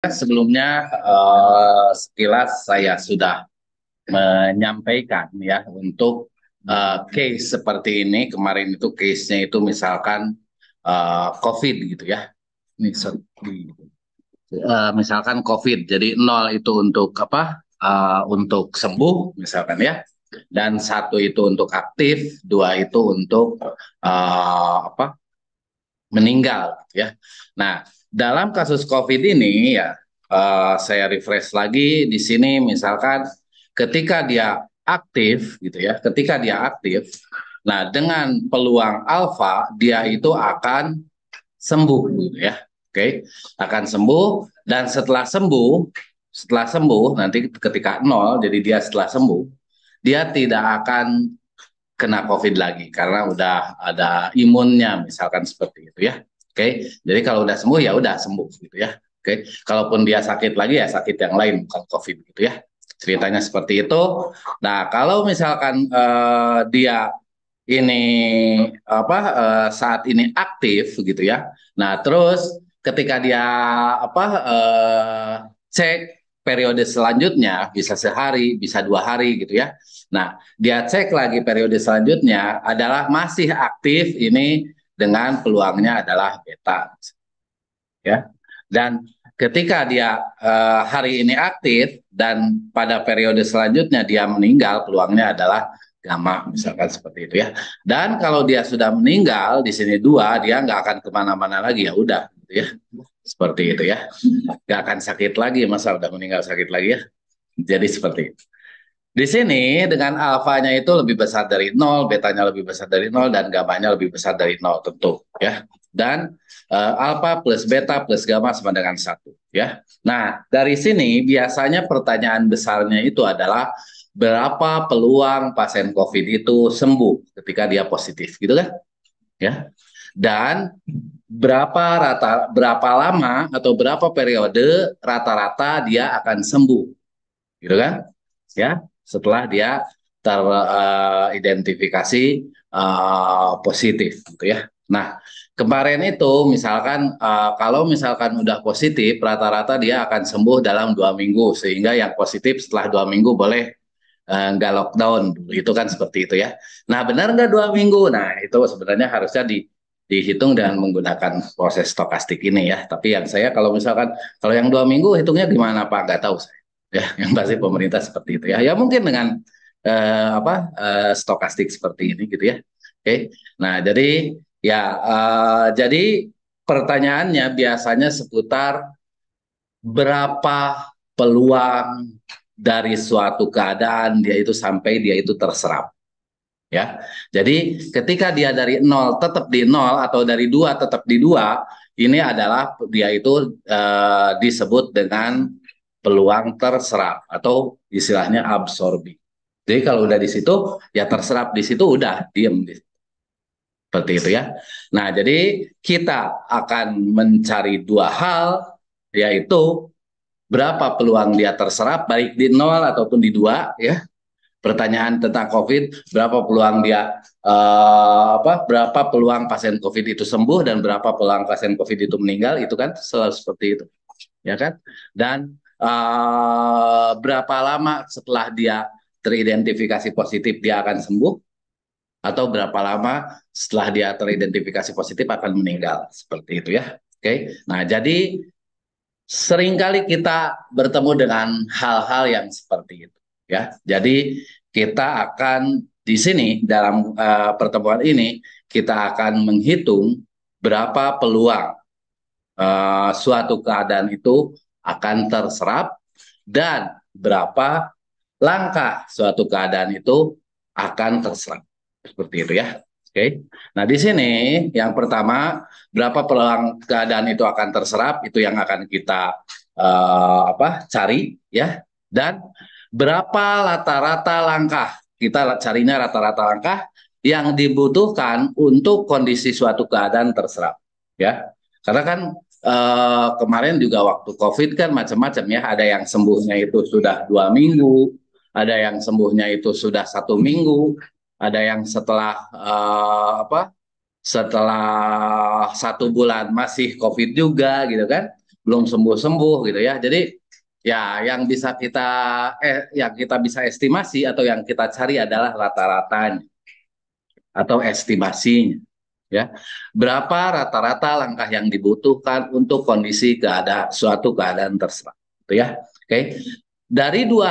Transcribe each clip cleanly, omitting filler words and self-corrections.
Sebelumnya sekilas saya sudah menyampaikan ya untuk case seperti ini. Kemarin itu case-nya itu misalkan COVID gitu ya. Ini misalkan COVID, jadi nol itu untuk apa? Untuk sembuh misalkan ya. Dan satu itu untuk aktif, dua itu untuk apa? Meninggal ya. Nah, dalam kasus COVID ini ya saya refresh lagi di sini misalkan ketika dia aktif gitu ya, ketika dia aktif, nah dengan peluang alfa dia itu akan sembuh gitu ya. Oke, akan sembuh dan setelah sembuh nanti ketika nol jadi dia setelah sembuh dia tidak akan kena COVID lagi karena udah ada imunnya misalkan seperti itu ya. Oke, jadi kalau udah sembuh ya udah sembuh gitu ya. Oke, kalaupun dia sakit lagi ya sakit yang lain bukan COVID gitu ya. Ceritanya seperti itu. Nah, kalau misalkan dia ini apa saat ini aktif gitu ya. Nah, terus ketika dia apa cek periode selanjutnya bisa sehari, bisa 2 hari gitu ya. Nah, dia cek lagi periode selanjutnya adalah masih aktif ini dengan peluangnya adalah beta ya. Dan ketika dia hari ini aktif dan pada periode selanjutnya dia meninggal, peluangnya adalah gamma, misalkan seperti itu ya. Dan kalau dia sudah meninggal di sini dua, dia nggak akan kemana-mana lagi ya udah, gitu ya. Seperti itu ya. Nggak akan sakit lagi, masa udah meninggal sakit lagi ya. Jadi seperti itu. Di sini dengan alfanya itu lebih besar dari nol, betanya lebih besar dari nol, dan gamanya lebih besar dari nol tentu ya. Dan alfa plus beta plus gamma sama dengan satu ya. Nah dari sini biasanya pertanyaan besarnya itu adalah berapa peluang pasien COVID itu sembuh ketika dia positif gitu kan ya. Dan berapa lama atau berapa periode rata-rata dia akan sembuh gitu kan ya setelah dia teridentifikasi positif gitu ya. Nah, kemarin itu misalkan kalau misalkan udah positif rata-rata dia akan sembuh dalam 2 minggu sehingga yang positif setelah 2 minggu boleh nggak lockdown itu kan seperti itu ya. Nah, benar nggak 2 minggu? Nah, itu sebenarnya harusnya dihitung dengan menggunakan proses stokastik ini ya. Tapi yang saya kalau misalkan kalau yang 2 minggu hitungnya gimana Pak? Nggak tahu saya ya yang pasti pemerintah seperti itu ya ya mungkin dengan stokastik seperti ini gitu ya oke nah jadi pertanyaannya biasanya seputar berapa peluang dari suatu keadaan dia itu sampai dia itu terserap ya jadi ketika dia dari nol tetap di nol atau dari dua tetap di dua ini adalah dia itu disebut dengan peluang terserap atau istilahnya absorbi. Jadi kalau udah di situ ya terserap di situ udah diem seperti itu ya. Nah, jadi kita akan mencari dua hal yaitu berapa peluang dia terserap baik di nol ataupun di dua ya. Pertanyaan tentang COVID, berapa peluang dia berapa peluang pasien COVID itu sembuh dan berapa peluang pasien COVID itu meninggal itu kan selalu seperti itu ya kan dan berapa lama setelah dia teridentifikasi positif dia akan sembuh atau berapa lama setelah dia teridentifikasi positif akan meninggal seperti itu ya oke nah jadi seringkali kita bertemu dengan hal-hal yang seperti itu ya jadi kita akan di sini dalam pertemuan ini kita akan menghitung berapa peluang suatu keadaan itu akan terserap dan berapa langkah suatu keadaan itu akan terserap. Seperti itu ya. Oke. Nah, di sini yang pertama berapa peluang keadaan itu akan terserap itu yang akan kita cari ya. Dan berapa rata-rata langkah kita carinya rata-rata langkah yang dibutuhkan untuk kondisi suatu keadaan terserap ya. Karena kan kemarin juga waktu COVID kan macam-macam ya. Ada yang sembuhnya itu sudah 2 minggu, ada yang sembuhnya itu sudah 1 minggu, ada yang setelah setelah 1 bulan masih COVID juga gitu kan. belum sembuh-sembuh gitu ya. Jadi ya yang kita bisa estimasi atau yang kita cari adalah rata-ratanya atau estimasinya ya. Berapa rata-rata langkah yang dibutuhkan untuk kondisi suatu keadaan terserap gitu ya. Oke. Dari dua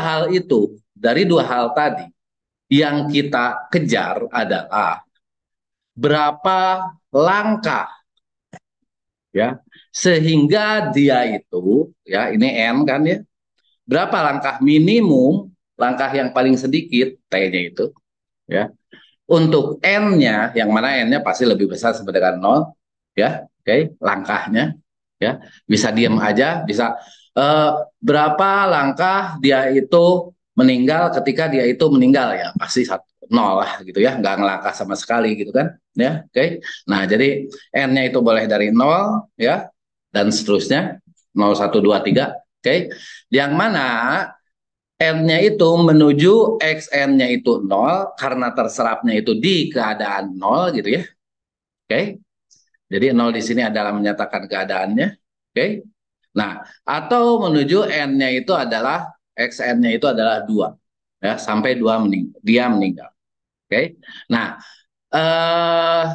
hal tadi yang kita kejar adalah berapa langkah ya sehingga dia itu ya ini N kan ya. Berapa langkah minimum, langkah yang paling sedikit T-nya itu ya. Untuk N-nya, yang mana N-nya pasti lebih besar sama dengan nol, ya, oke, langkahnya, ya, bisa diam aja, bisa eh, berapa langkah dia itu meninggal ketika dia itu meninggal ya, pasti nol lah gitu ya, nggak ngelangkah sama sekali gitu kan, ya, oke. Nah, jadi N-nya itu boleh dari nol, ya, dan seterusnya, 0, 1, 2, 3, oke. Yang mana N-nya itu menuju XN-nya itu nol karena terserapnya itu di keadaan nol gitu ya. Oke. Jadi nol di sini adalah menyatakan keadaannya. Oke. Nah, atau menuju N-nya itu adalah XN-nya itu adalah 2. Ya, sampai dia meninggal. Oke. Nah, eh,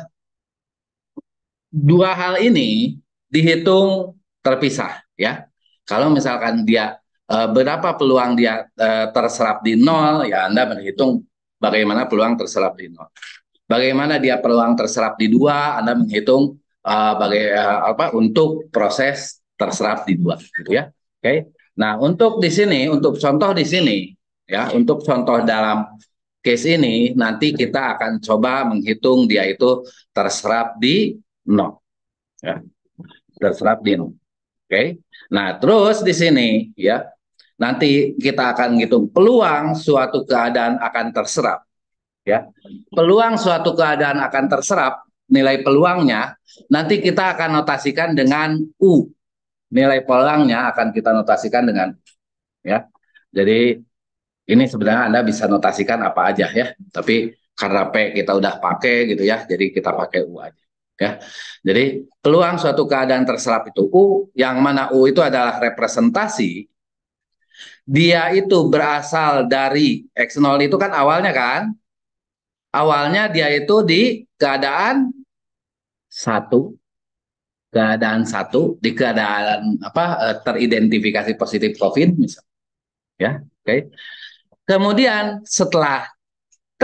dua hal ini dihitung terpisah ya. Kalau misalkan dia berapa peluang dia terserap di nol, ya Anda menghitung bagaimana peluang terserap di nol. Bagaimana dia peluang terserap di dua, Anda menghitung untuk proses terserap di dua, gitu ya. Oke. Nah, untuk di sini, untuk contoh di sini, ya, untuk contoh dalam case ini, nanti kita akan coba menghitung dia itu terserap di nol, ya, terserap di nol. Oke. Nah, terus di sini, ya, nanti kita akan menghitung peluang suatu keadaan akan terserap. Ya, peluang suatu keadaan akan terserap, nilai peluangnya nanti kita akan notasikan dengan U. Nilai peluangnya akan kita notasikan dengan ya. Jadi ini sebenarnya Anda bisa notasikan apa aja ya, tapi karena P kita udah pakai gitu ya, jadi kita pakai U aja. Ya. Jadi peluang suatu keadaan terserap itu U, yang mana U itu adalah representasi, dia itu berasal dari X0 itu kan awalnya kan, awalnya dia itu di satu di keadaan apa teridentifikasi positif COVID misalnya, ya, oke. Kemudian T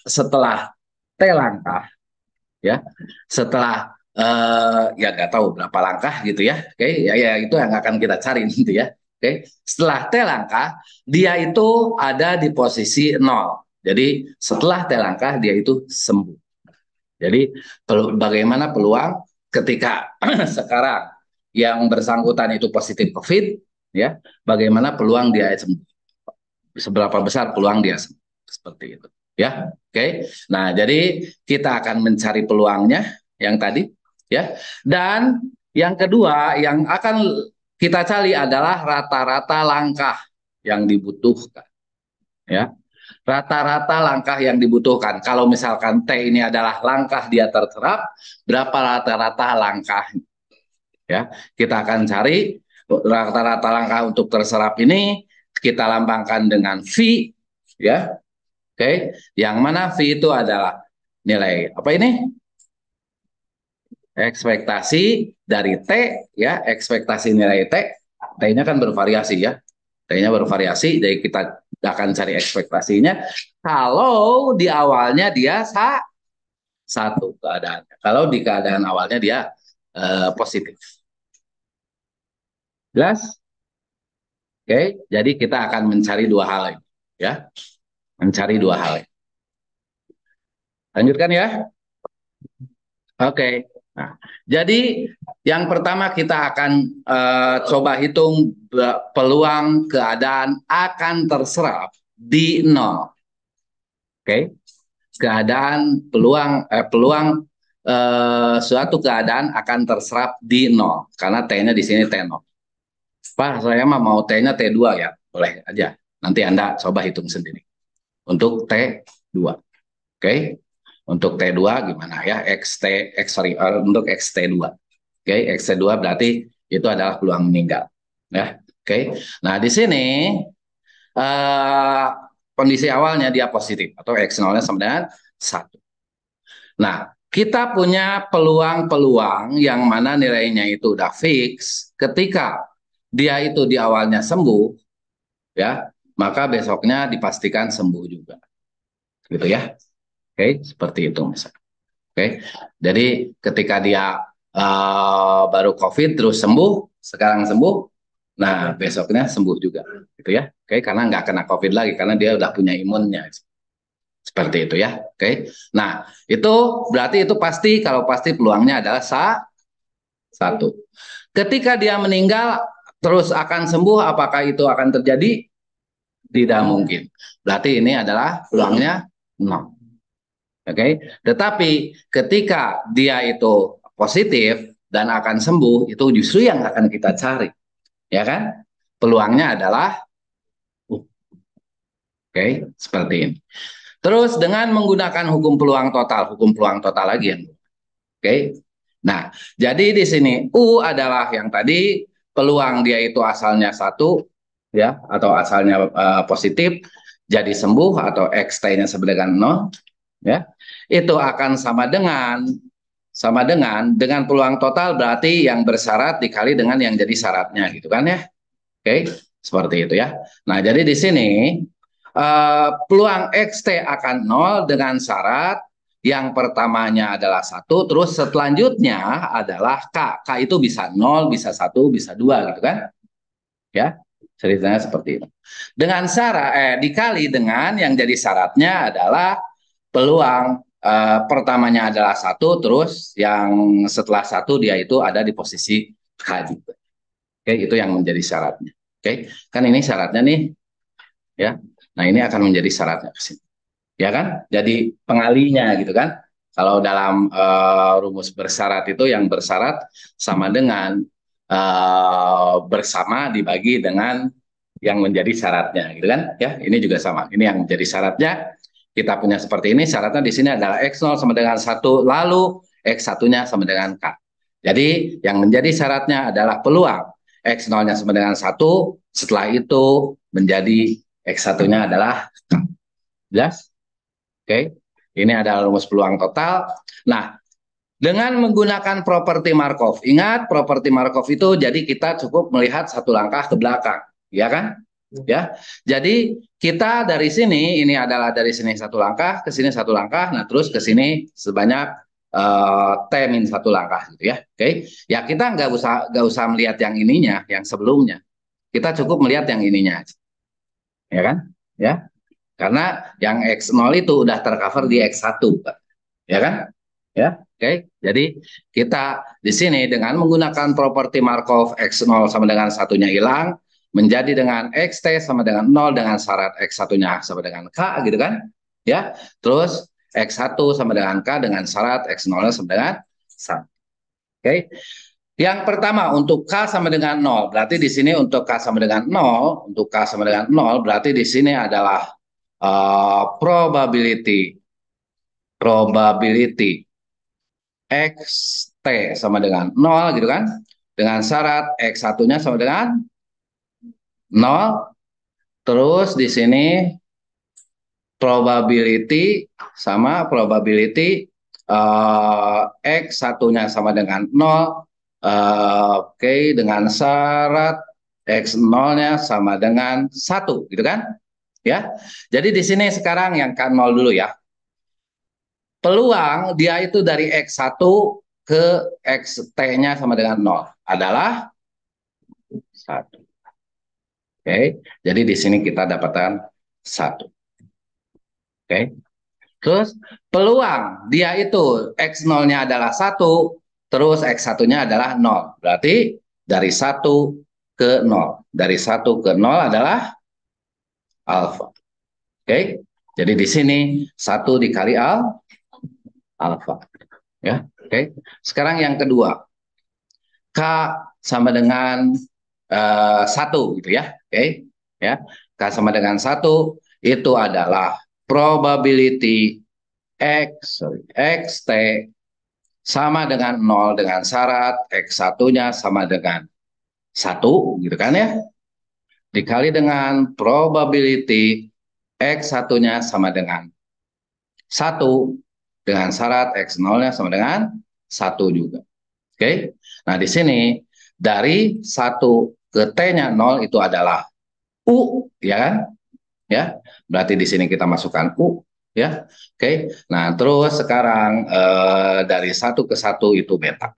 setelah T langkah, ya, setelah ya nggak tahu berapa langkah gitu ya, oke, ya itu yang akan kita cari gitu ya, oke. Setelah T langkah, dia itu ada di posisi nol. Jadi setelah T langkah dia itu sembuh. Jadi bagaimana peluang ketika sekarang yang bersangkutan itu positif COVID, ya, bagaimana peluang dia sembuh? Seberapa besar peluang dia sembuh? Seperti itu, ya. Oke. Nah, jadi kita akan mencari peluangnya yang tadi, ya. Dan yang kedua yang akan kita cari adalah rata-rata langkah yang dibutuhkan, ya. Rata-rata langkah yang dibutuhkan. Kalau misalkan T ini adalah langkah dia terserap, berapa rata-rata langkah? Ya, kita akan cari rata-rata langkah untuk terserap ini kita lambangkan dengan V, ya. Oke, yang mana V itu adalah nilai apa ini? Ekspektasi dari T, ya, ekspektasi nilai T. T-nya kan bervariasi ya. T-nya bervariasi, jadi kita akan cari ekspektasinya. Kalau di awalnya dia satu keadaannya. Kalau di keadaan awalnya dia positif. Jelas? Oke, jadi kita akan mencari dua hal ini, ya. Mencari dua hal ini. Lanjutkan ya. Oke. Nah, jadi yang pertama kita akan coba hitung peluang keadaan akan terserap di nol. Oke. Keadaan peluang suatu keadaan akan terserap di nol karena T-nya di sini T0. Pak, saya mah mau T-nya T2 ya. Boleh aja. Nanti Anda coba hitung sendiri. Untuk T2. Oke. Untuk T2 gimana ya? Untuk XT2. Oke, XT2 berarti itu adalah peluang meninggal. Ya, oke. Nah, di sini eh, kondisi awalnya dia positif atau X0-nya sama dengan 1. Nah, kita punya peluang-peluang yang mana nilainya itu udah fix ketika dia itu di awalnya sembuh, ya, maka besoknya dipastikan sembuh juga. Gitu ya. Oke, seperti itu misalnya. Oke. Jadi ketika dia baru COVID terus sembuh, sekarang sembuh, nah besoknya sembuh juga, gitu ya. Oke, karena nggak kena COVID lagi karena dia udah punya imunnya. Seperti itu ya. Oke. Nah, itu berarti itu pasti kalau pasti peluangnya adalah satu. Ketika dia meninggal terus akan sembuh, apakah itu akan terjadi? Tidak mungkin. Berarti ini adalah peluangnya nol. Oke. Tetapi ketika dia itu positif dan akan sembuh, itu justru yang akan kita cari. Ya kan? Peluangnya adalah oke, seperti ini. Terus dengan menggunakan hukum peluang total lagi yang oke. Nah, jadi di sini U adalah yang tadi peluang dia itu asalnya 1 ya atau asalnya positif jadi sembuh atau XT-nya sama dengan 0 ya. Itu akan sama dengan peluang total berarti yang bersyarat dikali dengan yang jadi syaratnya gitu kan ya. Oke, seperti itu ya. Nah, jadi di sini peluang XT akan 0 dengan syarat yang pertamanya adalah 1, terus selanjutnya adalah K. K itu bisa 0, bisa 1, bisa 2 gitu kan. Ya, ceritanya seperti itu. Dengan syarat dikali dengan yang jadi syaratnya adalah peluang pertamanya adalah 1, terus yang setelah 1 dia itu ada di posisi K juga. Oke, itu yang menjadi syaratnya. Oke, kan ini syaratnya nih, ya. Nah, ini akan menjadi syaratnya ke sini. Ya kan? Jadi pengalinya gitu kan. Kalau dalam rumus bersyarat itu yang bersyarat sama dengan bersama dibagi dengan yang menjadi syaratnya gitu kan. Ya, ini juga sama. Ini yang menjadi syaratnya. Kita punya seperti ini, syaratnya di sini adalah X0 sama dengan 1, lalu X1-nya sama dengan K. Jadi yang menjadi syaratnya adalah peluang X0-nya sama dengan 1, setelah itu menjadi X1-nya adalah K. Jelas? Oke, ini adalah rumus peluang total. Nah, dengan menggunakan properti Markov, ingat properti Markov itu jadi kita cukup melihat satu langkah ke belakang, ya kan? Ya, jadi kita dari sini ini adalah dari sini satu langkah, ke sini satu langkah, nah terus ke sini sebanyak T min satu langkah, gitu ya. Oke, ya kita nggak usah melihat yang ininya, yang sebelumnya. Kita cukup melihat yang ininya, ya kan? Ya, karena yang X0 itu udah tercover di X1, ya kan? Ya, oke. Jadi kita di sini dengan menggunakan properti Markov X0 sama dengan satunya hilang, menjadi dengan XT sama dengan 0 dengan syarat X1-nya sama dengan K gitu kan? Ya. Terus X1 sama dengan K dengan syarat X0-nya sama dengan 1. Oke. Yang pertama untuk K sama dengan 0, berarti di sini untuk K sama dengan 0, untuk K sama dengan 0 berarti di sini adalah probability XT sama dengan 0 gitu kan. Dengan syarat X1-nya sama dengan 0. Terus di sini probability X1-nya sama dengan 0. Oke, dengan syarat X0-nya sama dengan 1 gitu kan. Ya. Jadi di sini sekarang yang K0 dulu ya. Peluang dia itu dari X1 ke XT-nya sama dengan 0 adalah 1. Oke, jadi di sini kita dapatkan 1. Oke, terus peluang dia itu X0-nya adalah 1, terus X1-nya adalah 0. Berarti dari 1 ke 0. Dari 1 ke 0 adalah alfa. Oke, jadi di sini 1 dikali alfa. Ya, oke. Sekarang yang kedua. K sama dengan 1 gitu ya. Oke. Ya. K sama dengan 1 itu adalah probability XT sama dengan 0 dengan syarat X1-nya sama dengan 1 gitu kan ya, dikali dengan probability X satunya sama dengan 1 dengan syarat X nolnya sama dengan 1 juga. Oke. Nah, di sini dari 1 ke T-nya 0 itu adalah U, ya kan? Ya. Berarti di sini kita masukkan U, ya. Oke. Nah, terus sekarang dari 1 ke 1 itu beta.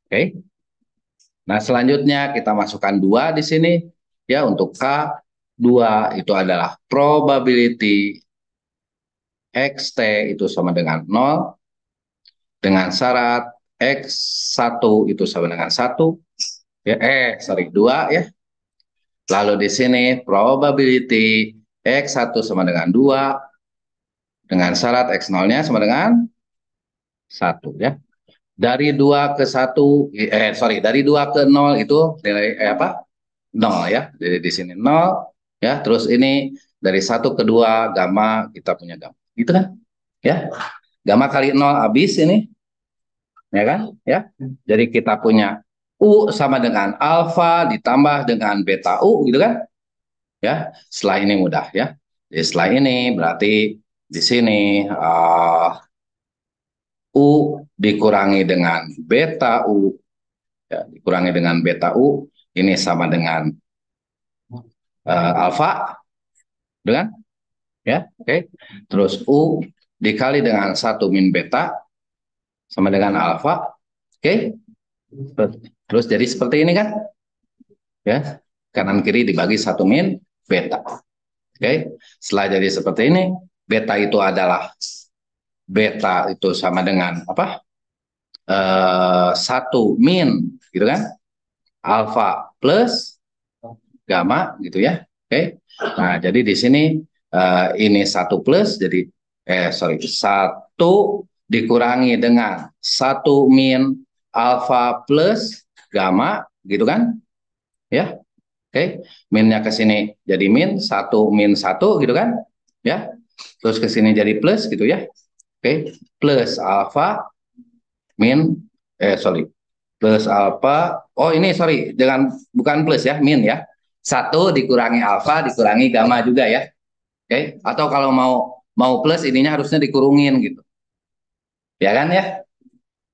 Oke. Nah, selanjutnya kita masukkan 2 di sini, ya, untuk K. 2 itu adalah probability XT itu sama dengan 0 dengan syarat X1 itu sama dengan 1, ya, sorry, 2 ya. Lalu di sini probability X1 sama dengan 2 dengan syarat X0-nya sama dengan 1 ya. Dari 2 ke 1, sorry, dari 2 ke 0 itu nilai apa? 0 ya. Jadi di sini 0 ya. Terus ini dari 1 ke 2 gamma, kita punya gamma. Gitu kan? Ya. Gamma kali 0 habis ini. Ya kan? Ya. Jadi kita punya U sama dengan alfa ditambah dengan beta U gitu kan? Ya. Setelah ini mudah ya. Jadi setelah ini berarti di sini U dikurangi dengan beta U, ya, dikurangi dengan beta U ini sama dengan alfa, dengan ya, oke. Terus U dikali dengan 1 min beta sama dengan alfa, oke. Terus jadi seperti ini kan, ya, kanan kiri dibagi 1 min beta, oke. Setelah jadi seperti ini, beta itu adalah beta itu sama dengan apa? 1 min gitu kan, alfa plus gamma gitu ya, oke. Nah, jadi di sini ini 1 plus, jadi sorry, 1 dikurangi dengan 1 min alfa plus gamma gitu kan ya, oke. Minnya ke sini jadi min 1 min 1 gitu kan ya, terus ke sini jadi plus gitu ya, oke. Plus alfa min sorry, plus alfa, oh ini sorry, dengan bukan plus ya, min ya, 1 dikurangi alfa dikurangi gamma juga ya, oke. Atau kalau mau plus ininya harusnya dikurungin gitu, ya kan ya,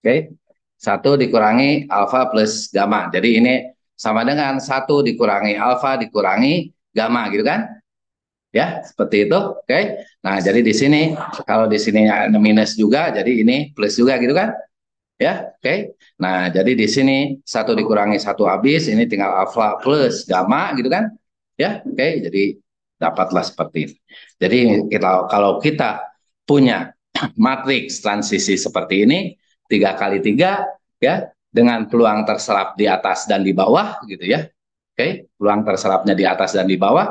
oke. 1 dikurangi alfa plus gamma, jadi ini sama dengan 1 dikurangi alfa dikurangi gamma gitu kan ya, seperti itu, oke. Nah, jadi di sini kalau di sini ada minus juga, jadi ini plus juga gitu kan ya, oke. Nah, jadi di sini 1 dikurangi 1 habis, ini tinggal alfa plus gamma gitu kan ya, oke. Jadi dapatlah seperti ini. Jadi kalau kita punya matriks transisi seperti ini 3 kali 3 ya, dengan peluang terserap di atas dan di bawah gitu ya, oke. Peluang terserapnya di atas dan di bawah,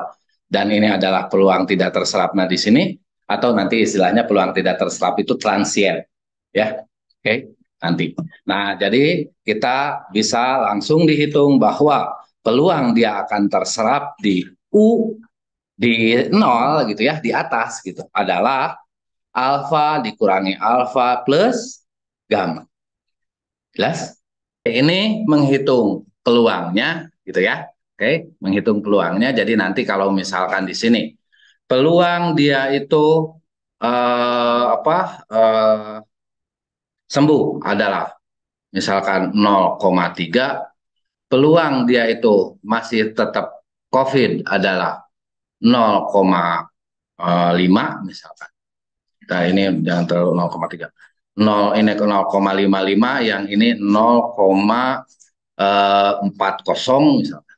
dan ini adalah peluang tidak terserapnya di sini, atau nanti istilahnya peluang tidak terserap itu transient ya, oke, nanti. Nah, jadi kita bisa langsung dihitung bahwa peluang dia akan terserap di U di 0 gitu ya, di atas gitu, adalah alfa dikurangi alfa plus gamma. Jelas? Ini menghitung peluangnya gitu ya. Oke, menghitung peluangnya. Jadi nanti kalau misalkan di sini peluang dia itu apa sembuh adalah misalkan 0,3, peluang dia itu masih tetap COVID adalah 0,5 misalkan. Nah, ini jangan terlalu 0,3. 0 ini 0,55, yang ini 0,40 misalkan.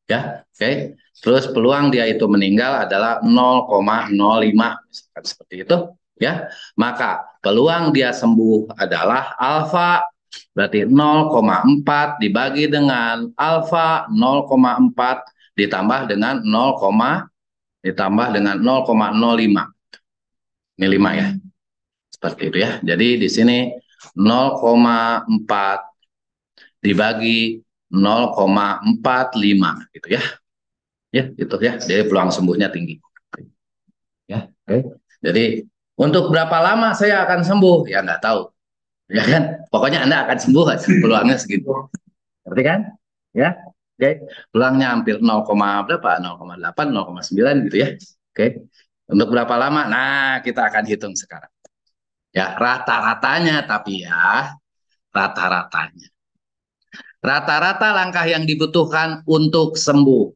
Ya, oke. Terus peluang dia itu meninggal adalah 0,05 misalkan seperti itu, ya. Maka peluang dia sembuh adalah alfa, berarti 0,4 dibagi dengan alfa 0,4 ditambah dengan 0,05. Ini 5 ya. Seperti itu ya. Jadi di sini 0,4 dibagi 0,45 gitu ya. Ya, gitu ya. Jadi peluang sembuhnya tinggi. Ya, oke. Jadi untuk berapa lama saya akan sembuh? Ya nggak tahu. Ya kan? Pokoknya Anda akan sembuh, peluangnya segitu. Ngerti kan? ya. Oke, peluangnya hampir 0, berapa? 0,8, 0,9 gitu ya. Oke. Untuk berapa lama? Nah, kita akan hitung sekarang. Ya, rata-ratanya tapi ya, rata-ratanya. Rata-rata langkah yang dibutuhkan untuk sembuh.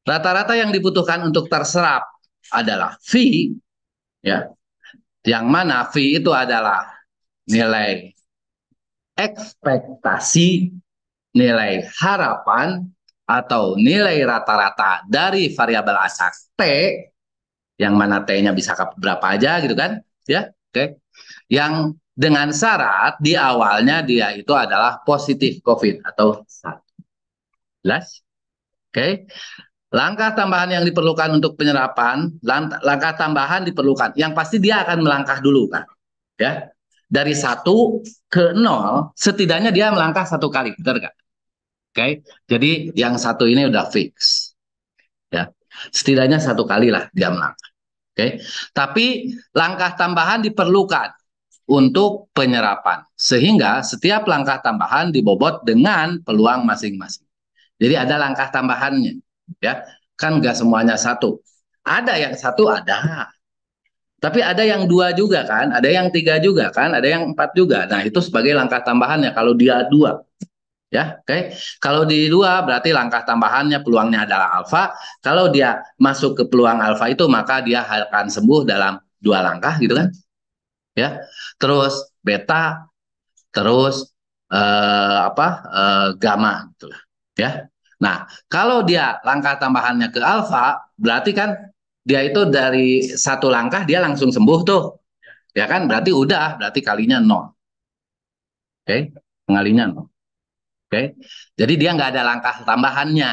Rata-rata yang dibutuhkan untuk terserap adalah V, ya. Yang mana V itu adalah nilai ekspektasi, nilai harapan, atau nilai rata-rata dari variabel acak T, yang mana T-nya bisa berapa aja gitu kan, ya, oke. Yang dengan syarat di awalnya dia itu adalah positif COVID atau 1. Oke. Langkah tambahan yang diperlukan untuk penyerapan, langkah tambahan diperlukan. Yang pasti dia akan melangkah dulu kan, ya. Dari 1 ke 0, setidaknya dia melangkah 1 kali, benar nggak? Oke, jadi yang satu ini udah fix, ya. Setidaknya 1 kali lah dia melangkah. Oke, tapi langkah tambahan diperlukan untuk penyerapan, sehingga setiap langkah tambahan dibobot dengan peluang masing-masing. Jadi ada langkah tambahannya, ya. Kan nggak semuanya satu. Ada yang satu ada, tapi ada yang dua juga kan, ada yang tiga juga kan, ada yang empat juga. Nah itu sebagai langkah tambahannya kalau dia dua, ya. Oke. Kalau di dua berarti langkah tambahannya peluangnya adalah alfa. Kalau dia masuk ke peluang alfa itu maka dia akan sembuh dalam 2 langkah gitu kan, ya. Terus beta, terus gamma gitu lah, ya. Nah, kalau dia langkah tambahannya ke alfa, berarti kan dia itu dari 1 langkah dia langsung sembuh tuh, ya kan? Berarti kalinya 0. Oke, pengalinya 0. Oke, jadi dia nggak ada langkah tambahannya,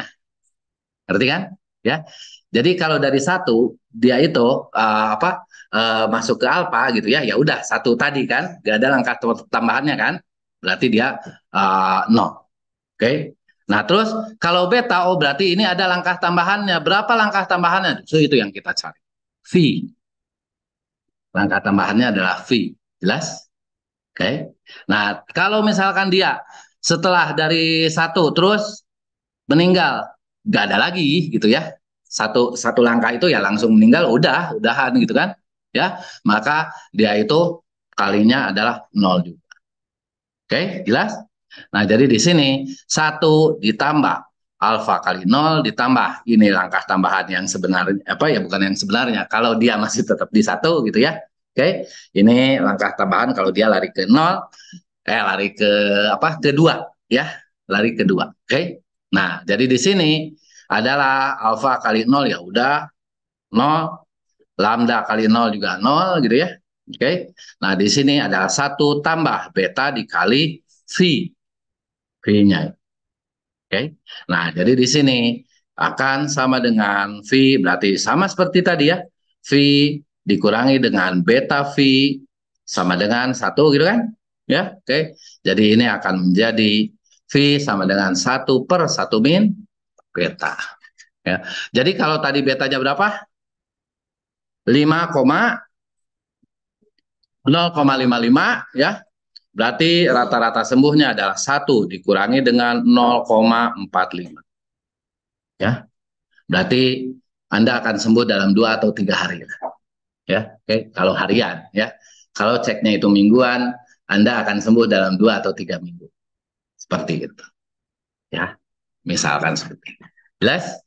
ngerti kan? Ya, jadi kalau dari 1 dia itu masuk ke alfa gitu ya, ya udah 1 tadi kan, nggak ada langkah tambahannya kan, berarti dia 0. Oke. Nah, terus kalau beta, oh berarti ini ada langkah tambahannya. Berapa langkah tambahannya? So, itu yang kita cari. V. Langkah tambahannya adalah V. Jelas? Oke. Nah, kalau misalkan dia setelah dari 1 terus meninggal, nggak ada lagi gitu ya. Satu langkah itu ya langsung meninggal, udahan gitu kan. Ya, maka dia itu kalinya adalah 0 juga. Oke, jelas? Nah, jadi di sini 1 ditambah alfa kali 0 ditambah ini langkah tambahan yang sebenarnya, bukan yang sebenarnya, kalau dia masih tetap di 1 gitu ya. Oke, ini langkah tambahan kalau dia lari ke 0, lari ke ke 2 ya, lari ke 2. Oke. Nah, jadi di sini adalah alfa kali 0 ya udah 0, lambda kali 0 juga 0 gitu ya. Oke. Nah, di sini adalah 1 tambah beta dikali V. V-nya. Oke. Nah, jadi di sini akan sama dengan V, berarti sama seperti tadi ya. V dikurangi dengan beta V sama dengan 1 gitu kan? Ya, oke. Jadi ini akan menjadi V sama dengan 1/1 min beta. Ya. Jadi kalau tadi betanya berapa? 0,55 ya. Berarti rata-rata sembuhnya adalah 1 dikurangi dengan 0,45. Ya. Berarti Anda akan sembuh dalam 2 atau 3 hari. Ya, oke. Kalau harian, ya. Kalau ceknya itu mingguan, Anda akan sembuh dalam 2 atau 3 minggu. Seperti itu. Ya, misalkan seperti itu. Jelas?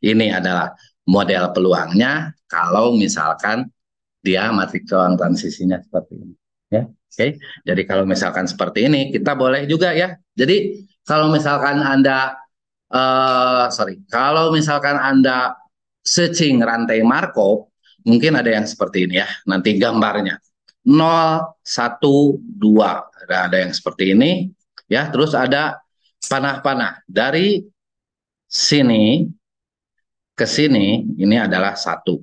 Ini adalah model peluangnya kalau misalkan dia matriks ruang transisinya seperti ini. Ya, oke. Jadi kalau misalkan seperti ini, kita boleh juga ya. Jadi kalau misalkan Anda kalau misalkan Anda searching rantai Markov, mungkin ada yang seperti ini ya. Nanti gambarnya 0, 1, 2. Ada yang seperti ini ya. Terus ada panah-panah dari sini ke sini, ini adalah 1.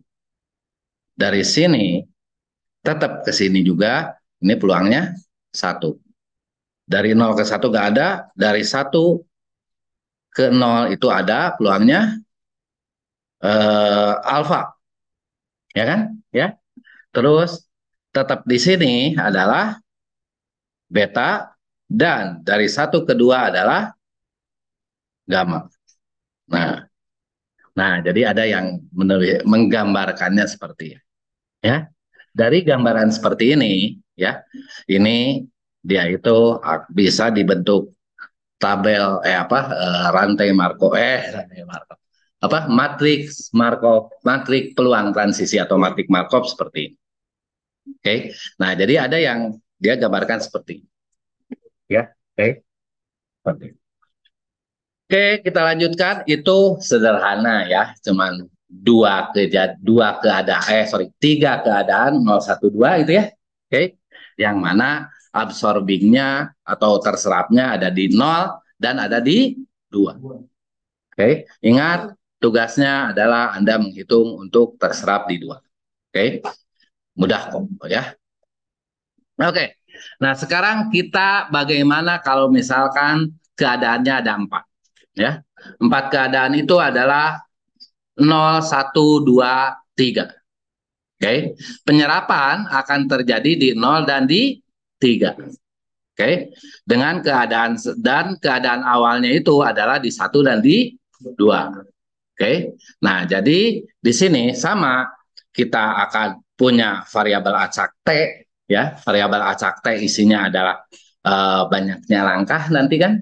Dari sini tetap ke sini juga, ini peluangnya 1. Dari 0 ke 1 nggak ada, dari 1 ke 0 itu ada peluangnya alfa, ya kan? Ya. Terus tetap di sini adalah beta, dan dari 1 ke 2 adalah gamma. Nah, nah jadi ada yang menggambarkannya seperti ya. Dari gambaran seperti ini, ya, ini dia itu bisa dibentuk tabel rantai Markov apa matriks Markov, matriks peluang transisi atau matriks Markov seperti ini. Oke. Nah, jadi ada yang dia gambarkan seperti ini. Ya, oke. Seperti ini. Oke, kita lanjutkan. Itu sederhana ya, cuman dua keadaan, tiga keadaan 0, 1, 2 itu ya. Oke. Yang mana absorbingnya atau terserapnya ada di 0 dan ada di 2. Oke, ingat tugasnya adalah Anda menghitung untuk terserap di 2. Oke, mudah kok ya. Oke, nah sekarang kita bagaimana kalau misalkan keadaannya ada 4. Ya, 4 keadaan itu adalah 0, 1, 2, 3. Oke, penyerapan akan terjadi di 0 dan di 3. Oke, dengan keadaan awalnya itu adalah di 1 dan di 2. Oke, nah jadi di sini sama kita akan punya variabel acak T, ya, variabel acak T isinya adalah banyaknya langkah nanti kan,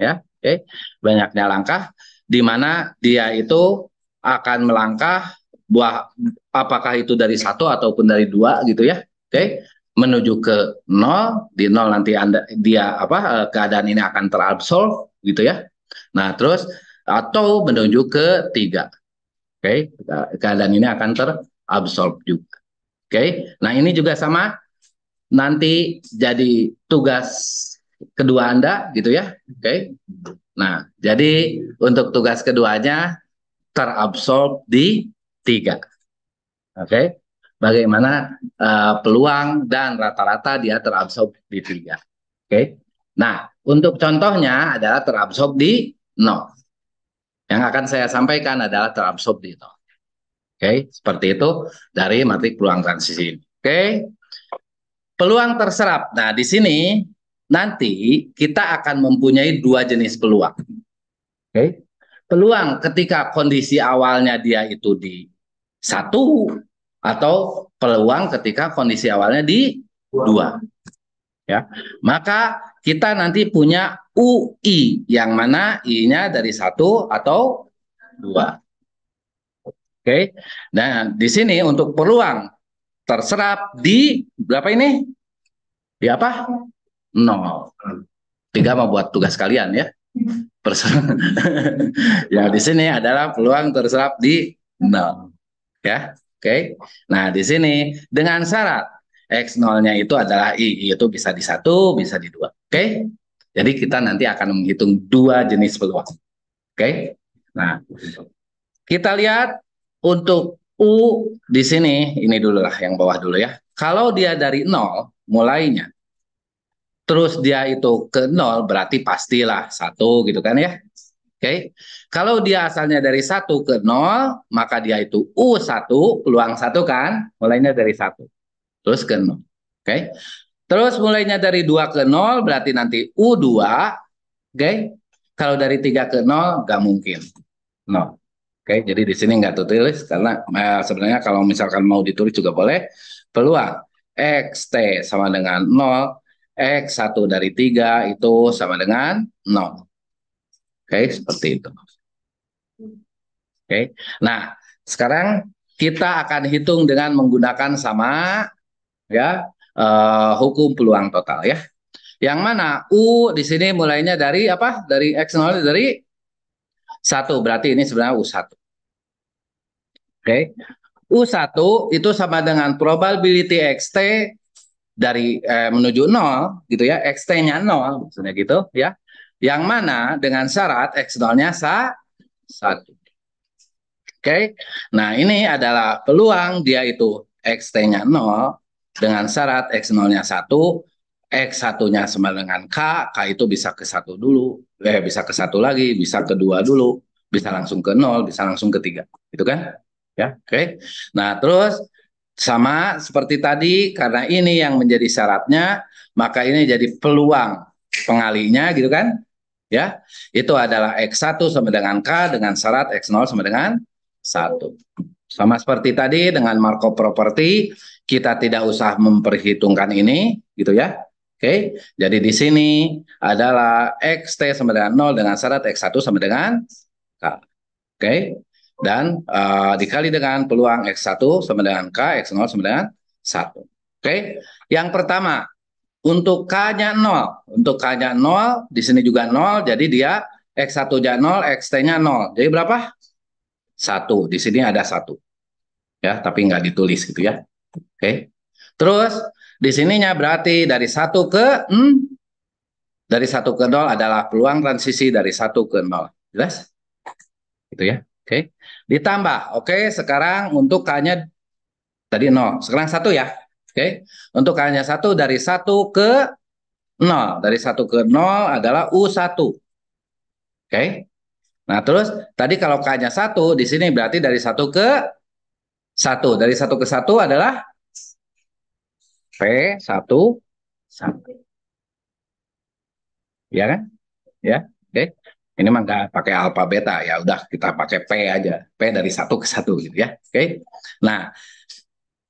ya, oke, banyaknya langkah di mana dia itu akan melangkah buah apakah itu dari 1 ataupun dari 2 gitu ya, oke, menuju ke 0, di 0 nanti dia keadaan ini akan terabsorb gitu ya. Nah, terus atau menuju ke 3. Oke, keadaan ini akan terabsorb juga. Oke, nah ini juga sama, nanti jadi tugas kedua Anda gitu ya. Oke, nah jadi untuk tugas keduanya terabsorb di 3. Oke, bagaimana peluang dan rata-rata dia terabsorb di 3. Oke, nah untuk contohnya adalah terabsorb di 0. Yang akan saya sampaikan adalah terabsorb di 0. Oke, seperti itu dari matrik peluang transisi. Oke, peluang terserap. Nah, di sini nanti kita akan mempunyai 2 jenis peluang. Oke, peluang ketika kondisi awalnya dia itu di 1 atau peluang ketika kondisi awalnya di 2. Ya, maka kita nanti punya UI yang mana I-nya dari 1 atau 2. Oke, nah di sini untuk peluang terserap di berapa ini? Di apa? 0. 3 mau buat tugas kalian ya. Ya di sini adalah peluang terserap di 0. Ya, oke. Nah di sini dengan syarat X0-nya itu adalah I itu bisa di 1, bisa di 2. Oke. Jadi kita nanti akan menghitung 2 jenis peluang. Oke. Nah, kita lihat untuk U di sini, ini dulu lah yang bawah dulu ya. Kalau dia dari 0 mulainya, terus dia itu ke 0 berarti pastilah 1 gitu kan ya. Oke. Kalau dia asalnya dari 1 ke 0, maka dia itu U1, peluang 1 kan, mulainya dari 1. Terus ke 0. Oke. Terus mulainya dari 2 ke 0 berarti nanti U2. Oke. Kalau dari 3 ke 0 nggak mungkin. 0. Oke, jadi di sini nggak tertulis karena sebenarnya kalau misalkan mau ditulis juga boleh. Peluang XT sama dengan 0, X1 dari 3 itu sama dengan 0. Oke, seperti itu. Oke, nah sekarang kita akan hitung dengan menggunakan sama ya hukum peluang total ya. Yang mana U di sini mulainya dari apa? Dari X0 dari 1, berarti ini sebenarnya U1. Oke. U1 itu sama dengan probability XT dari menuju 0 gitu ya, XT-nya 0 maksudnya gitu ya. Yang mana dengan syarat X0-nya 1. Oke. Nah, ini adalah peluang dia itu XT-nya 0 dengan syarat X0-nya 1, X1-nya sama dengan K itu bisa ke 1 dulu, bisa ke 1 lagi, bisa ke 2 dulu, bisa langsung ke 0, bisa langsung ke 3. Gitu kan? Ya, oke. Nah, terus sama seperti tadi, karena ini yang menjadi syaratnya, maka ini jadi peluang pengalinya gitu kan? Ya, itu adalah X1 sama dengan K dengan syarat X0 sama dengan 1. Sama seperti tadi dengan Markov property, kita tidak usah memperhitungkan ini, gitu ya. Oke, jadi di sini adalah XT sama dengan 0 dengan syarat X1 sama dengan K. Oke, dan dikali dengan peluang X1 sama dengan K, X0 sama dengan 1. Oke, yang pertama, untuk K-nya 0. Untuk K-nya 0, di sini juga 0, jadi dia X1-nya 0, XT-nya 0. Jadi berapa? 1. Di sini ada 1. Ya, tapi nggak ditulis gitu ya. Oke. Terus di sininya berarti dari 1 ke 0 adalah peluang transisi dari 1 ke 0. Jelas? Gitu ya. Oke. Ditambah. Oke, sekarang untuk K-nya tadi 0. Sekarang 1 ya. Oke. Untuk K-nya 1 dari 1 ke 0. Dari 1 ke 0 adalah U1. Oke. Nah, terus tadi kalau K-nya 1 di sini berarti dari 1 ke 1. Dari 1 ke 1 adalah P1 1. Ya kan? Ya. Oke. Ini mah nggak pakai alfa beta ya, udah kita pakai P aja. P dari 1 ke 1 gitu ya. Oke. Nah,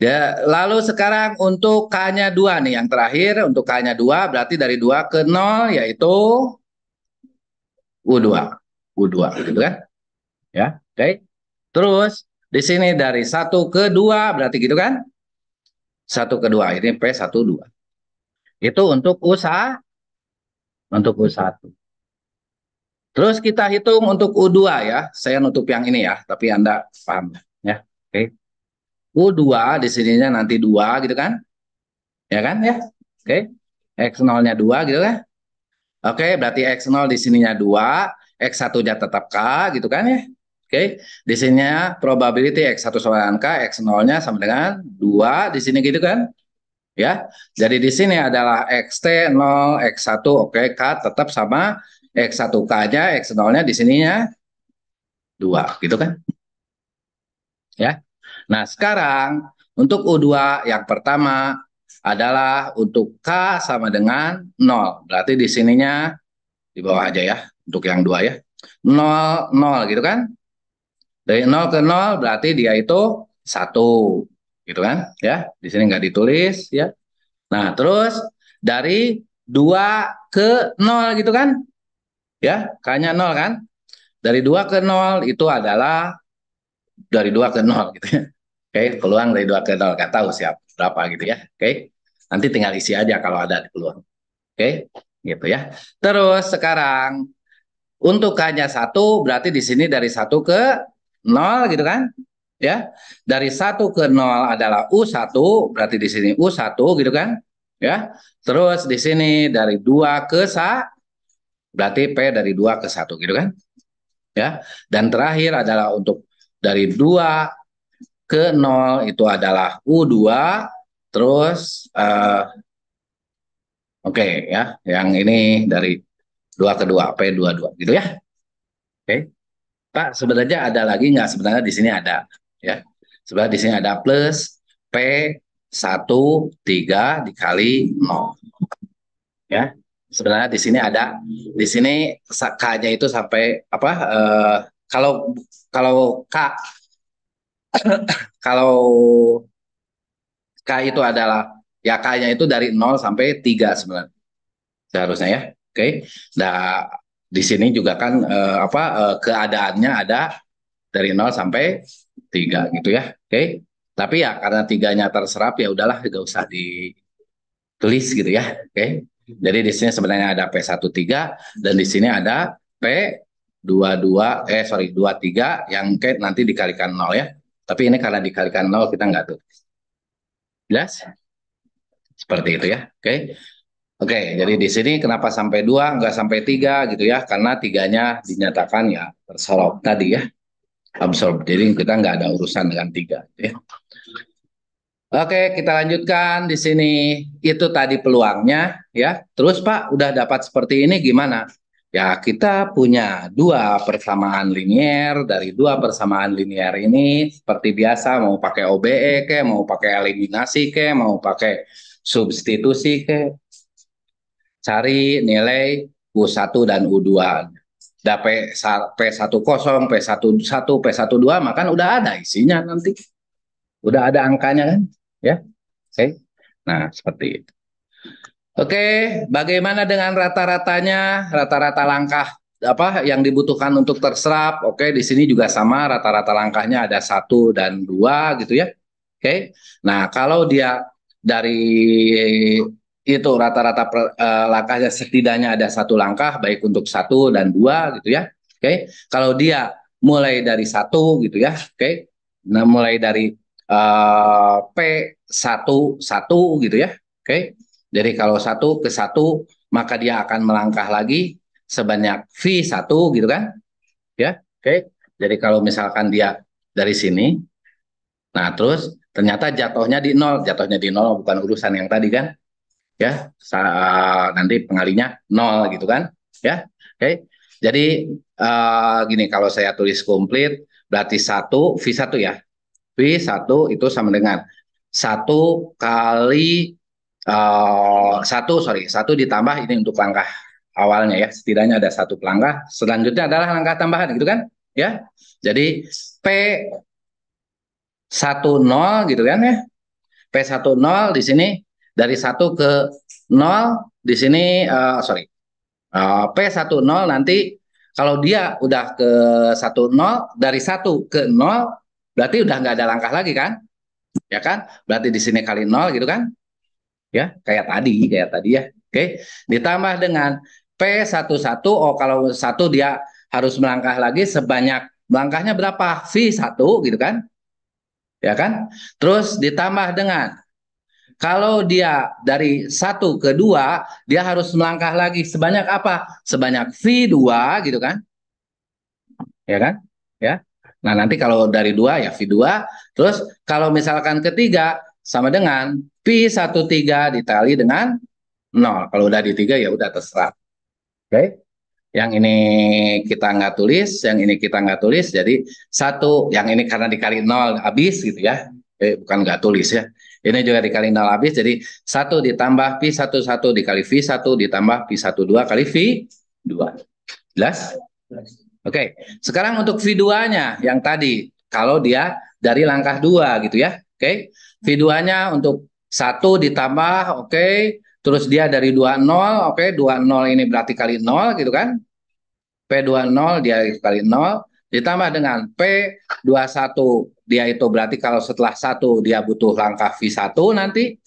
ya, lalu sekarang untuk K-nya 2 nih yang terakhir, untuk K-nya 2 berarti dari 2 ke 0 yaitu U2. U2 gitu kan? Ya. Oke. Terus di sini dari 1 ke 2 berarti gitu kan? 1 ke 2 ini P1 2. Itu untuk usaha untuk U1. Terus kita hitung untuk U2 ya. Saya nutup yang ini ya, tapi Anda paham ya. Oke. U2 di sininya nanti 2 gitu kan? Ya kan ya? Oke. X0-nya 2 gitu kan? Oke, berarti X0 di sininya 2, X1-nya tetap K gitu kan ya? Oke. Di sininya probability X1 sama dengan K, X0-nya sama dengan 2 di sini gitu kan? Ya. Jadi di sini adalah XT 0, X1, oke, K tetap sama X1K-nya, X0-nya di sininya 2, gitu kan? Ya. Nah, sekarang untuk U2 yang pertama adalah untuk K sama dengan 0. Berarti di sininya di bawah aja ya, untuk yang 2 ya. 0, 0 gitu kan? Dari 0 ke 0 berarti dia itu 1. Gitu kan? Ya, di sini nggak ditulis ya. Nah, terus dari 2 ke 0 gitu kan? Ya, K-nya 0 kan? Dari 2 ke 0 itu adalah dari 2 ke 0 gitu ya. Oke, peluang dari 2 ke 0. Nggak tahu siapa berapa gitu ya. Oke, nanti tinggal isi aja kalau ada di peluang. Oke, gitu ya. Terus sekarang untuk K-nya 1 berarti di sini dari 1 ke 0 gitu kan? Ya. Dari 1 ke 0 adalah U1, berarti di sini U1 gitu kan? Ya. Terus di sini dari 2 ke 1 berarti P dari 2 ke 1 gitu kan? Ya. Dan terakhir adalah untuk dari 2 ke 0 itu adalah U2, terus oke ya, yang ini dari 2 ke 2, P22 gitu ya. Oke. Pak, sebenarnya ada lagi nggak? Sebenarnya di sini ada ya. Sebenarnya di sini ada plus P13 dikali 0 ya. Sebenarnya di sini ada, di sini K-nya itu sampai apa? Kalau kalau K kalau K itu adalah ya K-nya itu dari 0 sampai 3 sebenarnya seharusnya ya. Oke. Nah, di sini juga kan keadaannya ada dari 0 sampai 3 gitu ya. Oke. Tapi ya karena tiganya terserap ya udahlah nggak usah ditulis gitu ya. Oke. Jadi di sini sebenarnya ada P13 dan di sini ada P22 sorry 23 yang nanti dikalikan 0 ya. Tapi ini karena dikalikan 0 kita nggak tuh. Jelas? Seperti itu ya. Oke. Oke, jadi di sini kenapa sampai 2 nggak sampai 3 gitu ya? Karena tiganya dinyatakan ya terserap tadi ya, absorb. Jadi kita nggak ada urusan dengan 3 gitu ya. Oke, kita lanjutkan di sini. Itu tadi peluangnya ya. Terus Pak, udah dapat seperti ini gimana? Ya, kita punya dua persamaan linier. Dari dua persamaan linier ini seperti biasa mau pakai OBE ke, mau pakai eliminasi ke, mau pakai substitusi ke, cari nilai U1 dan U2. Ada P10, P11, P12, maka udah ada isinya nanti. Udah ada angkanya kan? Ya. Oke. Nah, seperti itu. Oke, bagaimana dengan rata-ratanya? Rata-rata langkah apa yang dibutuhkan untuk terserap? Oke, di sini juga sama, rata-rata langkahnya ada 1 dan 2 gitu ya. Oke. Nah, kalau dia dari itu rata-rata langkahnya setidaknya ada 1 langkah, baik untuk 1 dan 2 gitu ya. Oke. Kalau dia mulai dari 1 gitu ya. Oke. Nah, mulai dari P11 gitu ya. Oke. Jadi kalau 1 ke 1, maka dia akan melangkah lagi sebanyak V1 gitu kan. Ya. Oke. Jadi kalau misalkan dia dari sini, nah terus ternyata jatuhnya di nol bukan urusan yang tadi kan. Ya, nanti pengalinya 0 gitu kan. Ya. Oke. Jadi gini, kalau saya tulis komplit berarti 1 V1 ya. V1 itu sama dengan 1 kali 1 ditambah ini untuk langkah awalnya ya, setidaknya ada 1 langkah, selanjutnya adalah langkah tambahan gitu kan ya. Jadi P10 gitu kan ya, P10 di sini dari 1 ke 0 di sini P10 nanti kalau dia udah ke 10 dari 1 ke 0 berarti udah nggak ada langkah lagi kan, ya kan, berarti di sini kali 0 gitu kan ya, kayak tadi ya. Oke, ditambah dengan P11. Oh, kalau 1 dia harus melangkah lagi sebanyak langkahnya berapa, V1 gitu kan, ya kan. Terus ditambah dengan kalau dia dari 1 ke 2 dia harus melangkah lagi sebanyak apa, sebanyak V2 gitu kan, ya kan ya. Nah, nanti kalau dari 2 ya V2. Terus kalau misalkan ketiga sama dengan P13 dikali dengan 0. Kalau udah di 3 ya udah terserah. Oke. Yang ini kita nggak tulis, yang ini kita nggak tulis. Jadi 1, yang ini karena dikali 0 habis gitu ya. Bukan nggak tulis ya. Ini juga dikali 0 habis. Jadi 1 ditambah P11 dikali V1 ditambah P12 kali V2. Jelas? Oke. Sekarang untuk V2-nya yang tadi. Kalau dia dari langkah 2 gitu ya. Oke. V2-nya untuk 1 ditambah, oke. Terus dia dari 20, oke, 20 ini berarti kali 0 gitu kan. P20 dia kali 0 ditambah dengan P21 dia itu berarti kalau setelah 1 dia butuh langkah V1 nanti,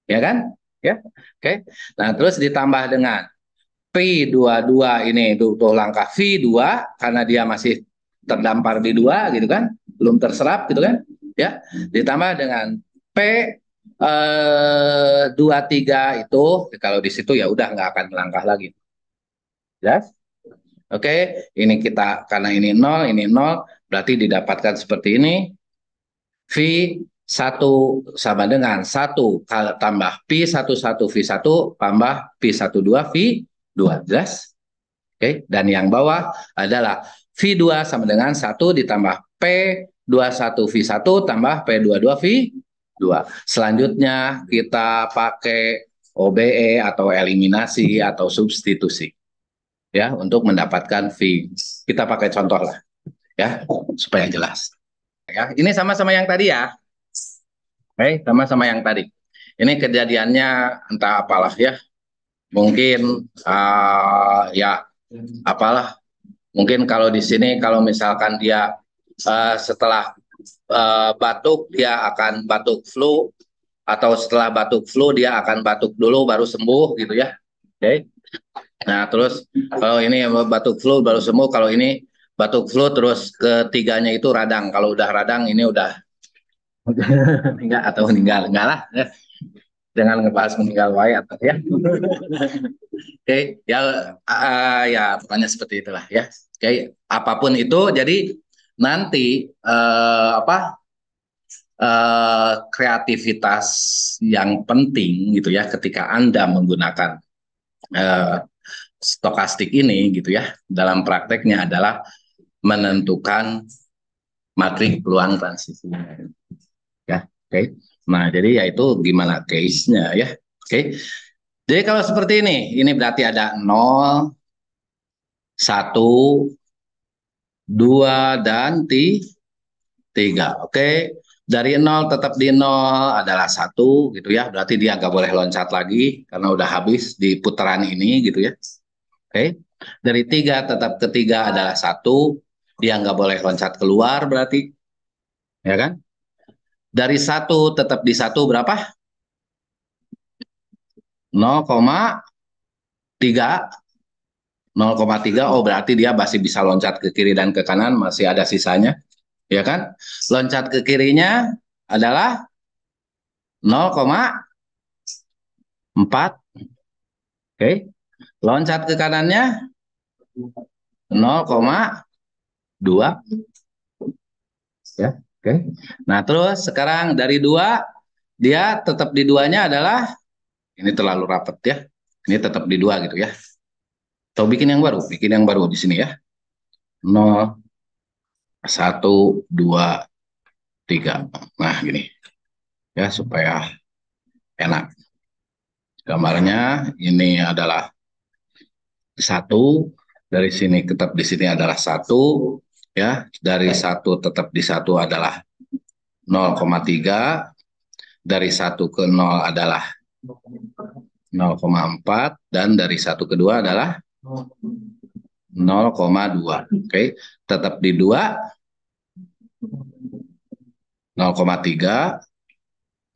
ya kan? Ya. Oke. Nah, terus ditambah dengan P22 ini butuh langkah V2 karena dia masih terdampar di 2 gitu kan, belum terserap gitu kan. Ya. Ditambah dengan P23 itu kalau di situ ya udah nggak akan melangkah lagi. Jelas? Oke, ini kita karena ini 0 berarti didapatkan seperti ini. V1 sama dengan 1 tambah P11 V1 tambah P12 V2. Jelas? Oke, dan yang bawah adalah V2 sama dengan 1 ditambah P21 V1 tambah P22 V2. Selanjutnya kita pakai OBE atau eliminasi atau substitusi ya untuk mendapatkan V. Kita pakai contoh lah ya supaya jelas. Ya, ini sama-sama yang tadi ya. Oke, sama-sama yang tadi. Ini kejadiannya entah apalah ya. Mungkin ya apalah. Mungkin kalau di sini kalau misalkan dia setelah batuk dia akan batuk flu atau setelah batuk flu dia akan batuk dulu baru sembuh gitu ya. Oke. Nah, terus kalau ini batuk flu baru sembuh, kalau ini batuk flu terus ketiganya itu radang. Kalau udah radang ini udah enggak atau meninggal enggak lah ya. Jangan ngebahas meninggal wae atau ya. Oke, ya ya pokoknya seperti itulah ya. Oke, apapun itu jadi nanti kreativitas yang penting gitu ya ketika Anda menggunakan eh, stokastik ini gitu ya dalam prakteknya adalah menentukan matrik peluang transisi ya. Oke. Nah, jadi yaitu gimana case-nya ya. Oke. Jadi kalau seperti ini berarti ada 0, 1, 2, dan 3. Oke. Dari 0 tetap di 0 adalah 1 gitu ya. Berarti dia nggak boleh loncat lagi karena udah habis di putaran ini gitu ya. Oke. Dari 3 tetap ke 3 adalah 1. Dia nggak boleh loncat keluar berarti. Ya kan? Dari 1 tetap di 1 berapa? 0,3. 0,3. Oh, berarti dia masih bisa loncat ke kiri dan ke kanan, masih ada sisanya. Ya kan? Loncat ke kirinya adalah 0,4. Oke. Loncat ke kanannya 0,2. Ya. Oke. Nah, terus sekarang dari 2, dia tetap di 2-nya adalah, ini terlalu rapat ya. Ini tetap di 2 gitu ya. Atau bikin yang baru, di sini ya. 0, 1, 2, 3. Nah, gini. Ya, supaya enak. Gambarnya ini adalah 1, dari sini tetap di sini adalah 1, ya. Dari 1 tetap di 1 adalah 0,3, dari 1 ke 0 adalah 0,4, dan dari 1 ke 2 adalah 0,2. Oke, tetap di 2, 0,3,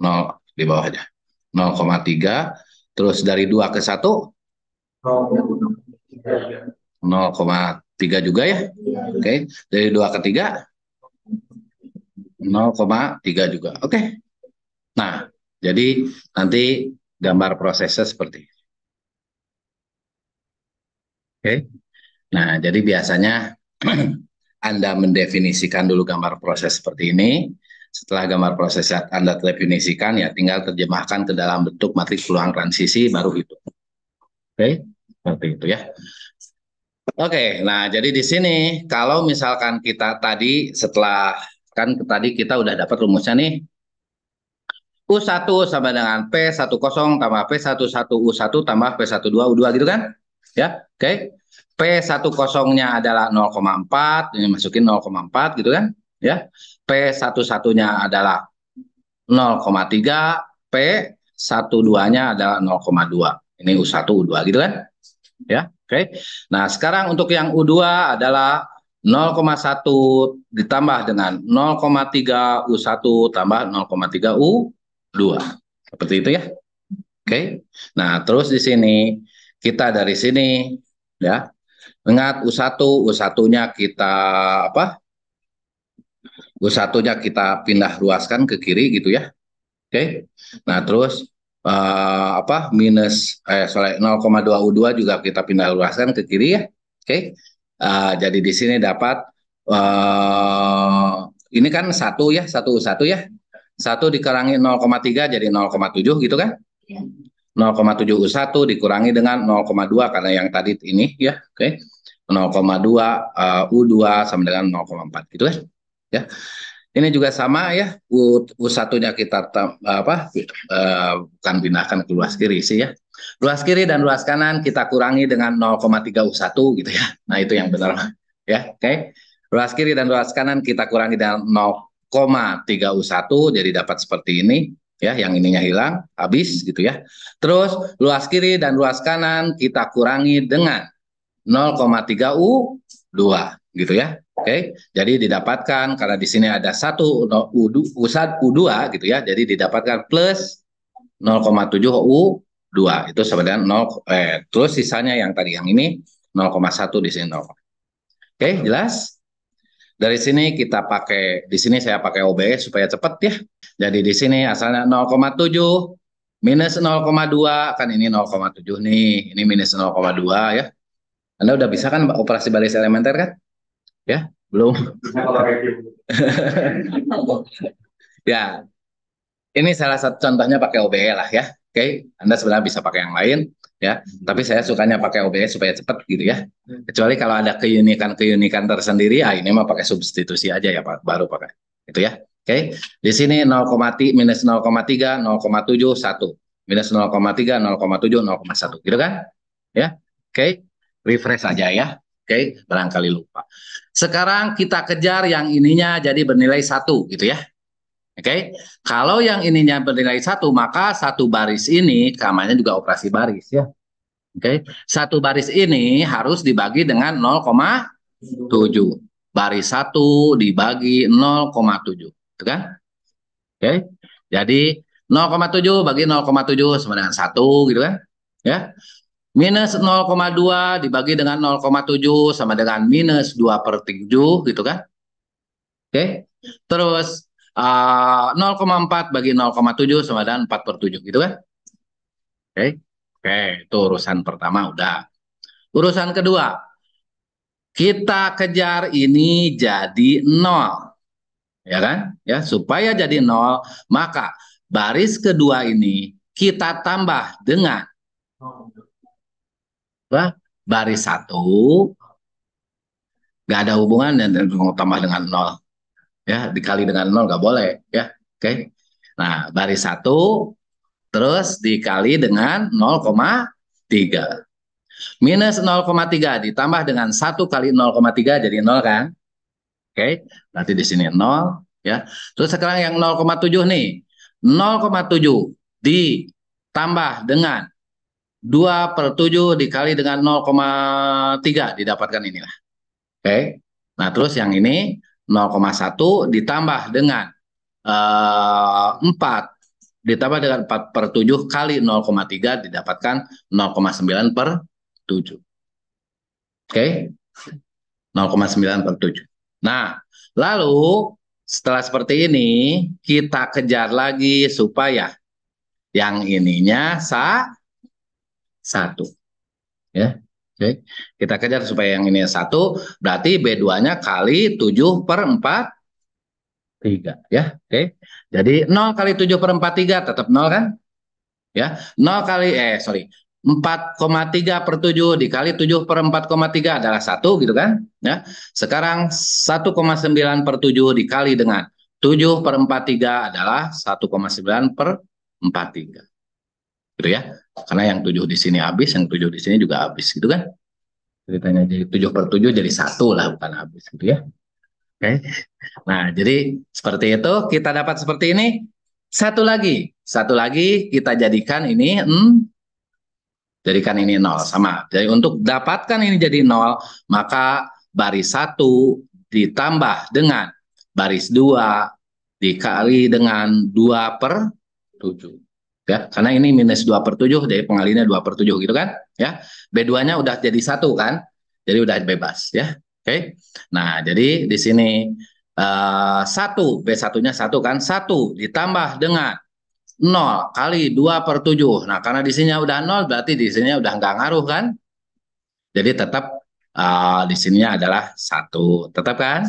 0 di bawah aja. 0,3, terus dari 2 ke 1 0,3 juga ya. Oke, dari 2 ke 3 0,3 juga. Oke. Nah, jadi nanti gambar prosesnya seperti ini. Oke. Nah, jadi biasanya Anda mendefinisikan dulu gambar proses seperti ini. Setelah gambar proses Anda definisikan, ya tinggal terjemahkan ke dalam bentuk matrik peluang transisi, baru itu. Oke, seperti itu ya. Oke, nah jadi di sini kalau misalkan kita tadi setelah, kan tadi kita udah dapat rumusnya nih. U1 sama dengan P10 tambah P11 U1 tambah P12 U2 gitu kan? Ya, oke. P10-nya adalah 0,4, ini masukin 0,4 gitu kan? Ya. P11-nya adalah 0,3, P12-nya adalah 0,2. Ini U1 U2 gitu kan? Ya, oke. Nah, sekarang untuk yang U2 adalah 0,1 ditambah dengan 0,3 U1 tambah 0,3 U2. Seperti itu ya. Oke. Nah, terus di sini kita dari sini ya. Ingat U1-nya kita apa? U1-nya kita pindah luaskan ke kiri gitu ya. Oke. Nah, terus minus 0,2 U2 juga kita pindah luaskan ke kiri ya. Oke. Jadi di sini dapat ini kan 1 ya, 1 ya. 1 dikurangi 0,3 jadi 0,7 gitu kan? 0,7 U1 dikurangi dengan 0,2 karena yang tadi ini ya, oke. 0,2 U2 sama dengan 0,4 gitu kan? Ya. Ini juga sama ya, U1-nya kita bukan pindahkan ke luas kiri sih ya. Luas kiri dan luas kanan kita kurangi dengan 0,3 U1 gitu ya. Nah, itu yang benar ya, oke. Luas kiri dan luas kanan kita kurangi dengan 0,3 U1 jadi dapat seperti ini ya, yang ininya hilang, habis gitu ya. Terus luas kiri dan luas kanan kita kurangi dengan 0,3 U2 gitu ya. Oke, jadi didapatkan karena di sini ada 1 U2 gitu ya. Jadi didapatkan plus 0,7 U2 itu sama dengan 0, terus sisanya yang tadi yang ini 0,1 di sini 0. Oke, jelas? Dari sini kita pakai, di sini saya pakai OBS supaya cepat ya. Jadi di sini asalnya 0,7 minus 0,2 kan ini 0,7 nih, ini minus 0,2 ya. Anda udah bisa kan operasi baris elementer kan? Ya, belum. Ya, ini salah satu contohnya pakai OBE lah ya. Oke, Anda sebenarnya bisa pakai yang lain ya. Tapi saya sukanya pakai OBE supaya cepat gitu ya. Kecuali kalau ada keunikan tersendiri, ini mah pakai substitusi aja ya Pak, baru pakai. Itu ya. Oke, di sini 0,3 minus 0,3 0,7 1 minus 0,3 0,7 0,1 gitu kan? Ya. Oke, refresh aja ya. Oke, barangkali lupa. Sekarang kita kejar yang ininya jadi bernilai 1 gitu ya. Oke, kalau yang ininya bernilai 1, maka satu baris ini namanya juga operasi baris ya. Oke, satu baris ini harus dibagi dengan 0,7. Baris 1 dibagi 0,7, itu kan? Oke, jadi 0,7 bagi 0,7 sama dengan 1 gitu kan? Ya. Minus 0,2 dibagi dengan 0,7 sama dengan minus 2/7 gitu kan? Oke. Terus 0,4 bagi 0,7 sama dengan 4/7 gitu kan? Oke. Oke, itu urusan pertama udah. Urusan kedua, kita kejar ini jadi 0. Ya kan? Ya, supaya jadi 0, maka baris kedua ini kita tambah dengan apa? Baris 1, nggak ada hubungan dan tambah dengan 0. Ya, dikali dengan 0 nggak boleh. Ya, oke. Nah, baris 1 terus dikali dengan 0,3. Minus 0,3 ditambah dengan 1 kali 0,3 jadi 0 kan? Oke, berarti di sini 0 ya. Terus sekarang yang 0,7 nih. 0,7 ditambah dengan 2/7 dikali dengan 0,3 didapatkan inilah. Oke. Nah, terus yang ini 0,1 ditambah dengan 4 ditambah dengan 4/7 kali 0,3 didapatkan 0,9/7. Oke. 0,9/7. Nah, lalu setelah seperti ini kita kejar lagi supaya yang ininya 1 ya. Oke. Kita kejar supaya yang ini 1, berarti B2-nya kali 7/43 ya. Oke. Jadi 0 kali 7/43 tetap 0 kan? Ya. 0 kali 4,3/7 dikali 7/4,3 adalah 1 gitu kan ya. Sekarang 1,9/7 dikali dengan 7/43 adalah 1,9/43 gitu ya, karena yang 7 di sini habis, yang 7 di sini juga habis gitu kan, ceritanya. Jadi 7/7 jadi 1 lah, bukan habis gitu ya. Oke. Nah, jadi seperti itu kita dapat seperti ini. Satu lagi kita jadikan ini jadikan ini 0 sama. Jadi untuk dapatkan ini jadi 0, maka baris 1 ditambah dengan baris 2 dikali dengan 2/7. Ya, karena ini minus 2/7, jadi pengalinya 2/7 gitu kan. Ya, B2-nya udah jadi 1 kan. Jadi udah bebas ya. Oke. Nah, jadi di sini 1, B1-nya 1 kan. 1 ditambah dengan 0 kali 2/7. Nah, karena di sini udah 0, berarti di sini udah nggak ngaruh kan? Jadi tetap di sininya adalah 1. Tetap kan?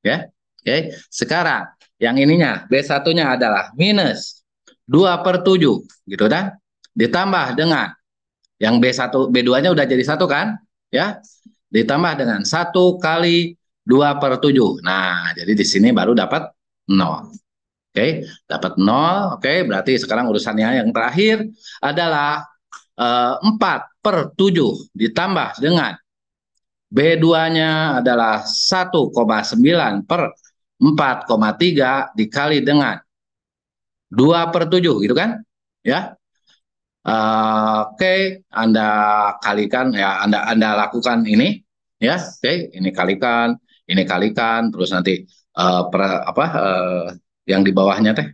Ya. Oke. Sekarang yang ininya B1-nya adalah minus 2/7 gitu kan? Ditambah dengan yang B1, B2-nya udah jadi 1 kan? Ya. Ditambah dengan 1 kali 2/7. Nah, jadi di sini baru dapat 0. Oke, dapat 0. Oke, berarti sekarang urusannya yang terakhir adalah 4/7 ditambah dengan B2-nya adalah 1,9/4,3 dikali dengan 2/7 gitu kan? Ya. Oke, Anda kalikan ya, Anda lakukan ini ya. Oke, ini kalikan terus nanti yang di bawahnya teh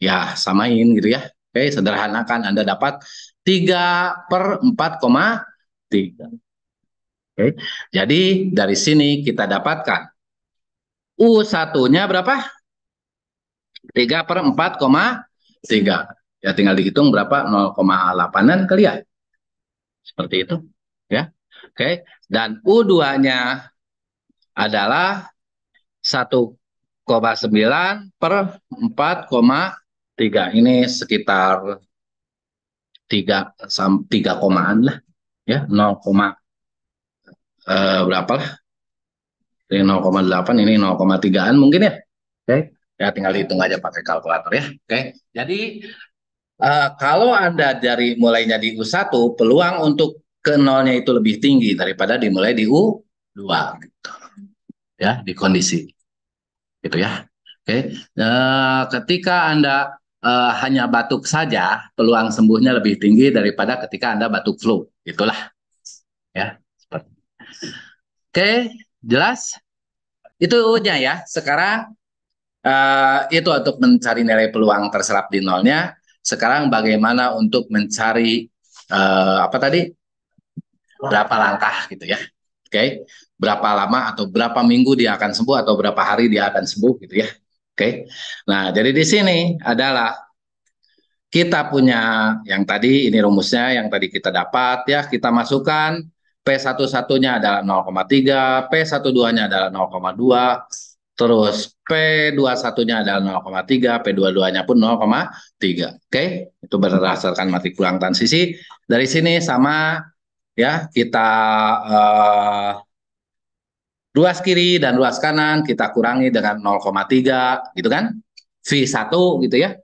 ya samain gitu ya. Oke, sederhanakan, Anda dapat 3/4,3. Oke, jadi dari sini kita dapatkan U1-nya berapa? 3/4,3. Ya tinggal dihitung berapa, 0,8-an kali ya. Seperti itu ya. Oke, dan U2-nya adalah 1,9/4,3. Ini sekitar 3 komaan lah ya, 0, berapa lah, ini 0,8, ini 0,3-an mungkin ya. Oke, ya tinggal dihitung aja pakai kalkulator ya. Oke, jadi kalau Anda dari mulainya di U1, peluang untuk ke nolnya itu lebih tinggi daripada dimulai di U2 gitu. Ya, di kondisi gitu ya. Oke. Ketika Anda hanya batuk saja, peluang sembuhnya lebih tinggi daripada ketika Anda batuk flu. Itulah ya. Oke, jelas? Itu nya ya. Sekarang itu untuk mencari nilai peluang terserap di nolnya. Sekarang bagaimana untuk mencari apa tadi? Berapa langkah gitu ya. Oke. Berapa lama atau berapa minggu dia akan sembuh atau berapa hari dia akan sembuh gitu ya. Oke. Nah, jadi di sini adalah kita punya yang tadi ini rumusnya yang tadi kita dapat ya, kita masukkan P11-nya adalah 0,3, P12-nya adalah 0,2, terus P21-nya adalah 0,3, P22-nya pun 0,3. Oke, itu berdasarkan matrik peluang transisi. Dari sini sama ya, kita ruas kiri dan ruas kanan kita kurangi dengan 0,3 gitu kan. V1 gitu ya.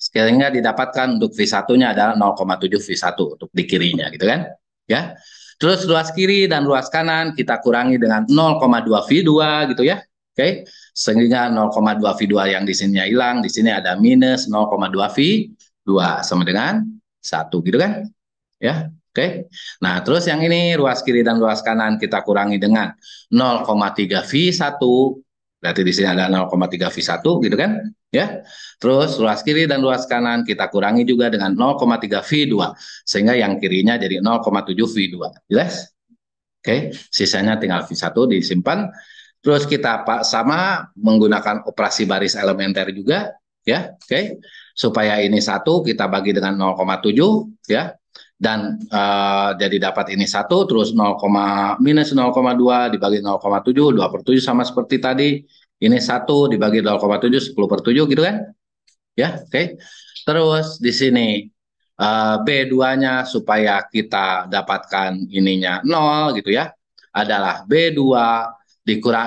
Sehingga didapatkan untuk V1-nya adalah 0,7 V1 untuk di kirinya gitu kan. Ya. Terus ruas kiri dan ruas kanan kita kurangi dengan 0,2 V2 gitu ya. Oke. Sehingga 0,2 V2 yang di sini hilang, di sini ada minus 0,2 V2 sama dengan 1 gitu kan. Ya. Oke. Nah, terus yang ini ruas kiri dan ruas kanan kita kurangi dengan 0,3 V1. Berarti di sini ada 0,3 V1 gitu kan? Ya. Terus ruas kiri dan ruas kanan kita kurangi juga dengan 0,3 V2 sehingga yang kirinya jadi 0,7 V2. Jelas? Oke, sisanya tinggal V1 disimpan. Terus kita sama menggunakan operasi baris elementer juga ya. Oke. Supaya ini 1 kita bagi dengan 0,7 ya. Dan jadi dapat ini 1 terus 0, minus 0,2 dibagi 0,7, 2/7 sama seperti tadi. Ini 1 dibagi 0,7, 10/7 gitu kan? Ya, oke. Terus di sini B2-nya supaya kita dapatkan ininya 0 gitu ya. Adalah B2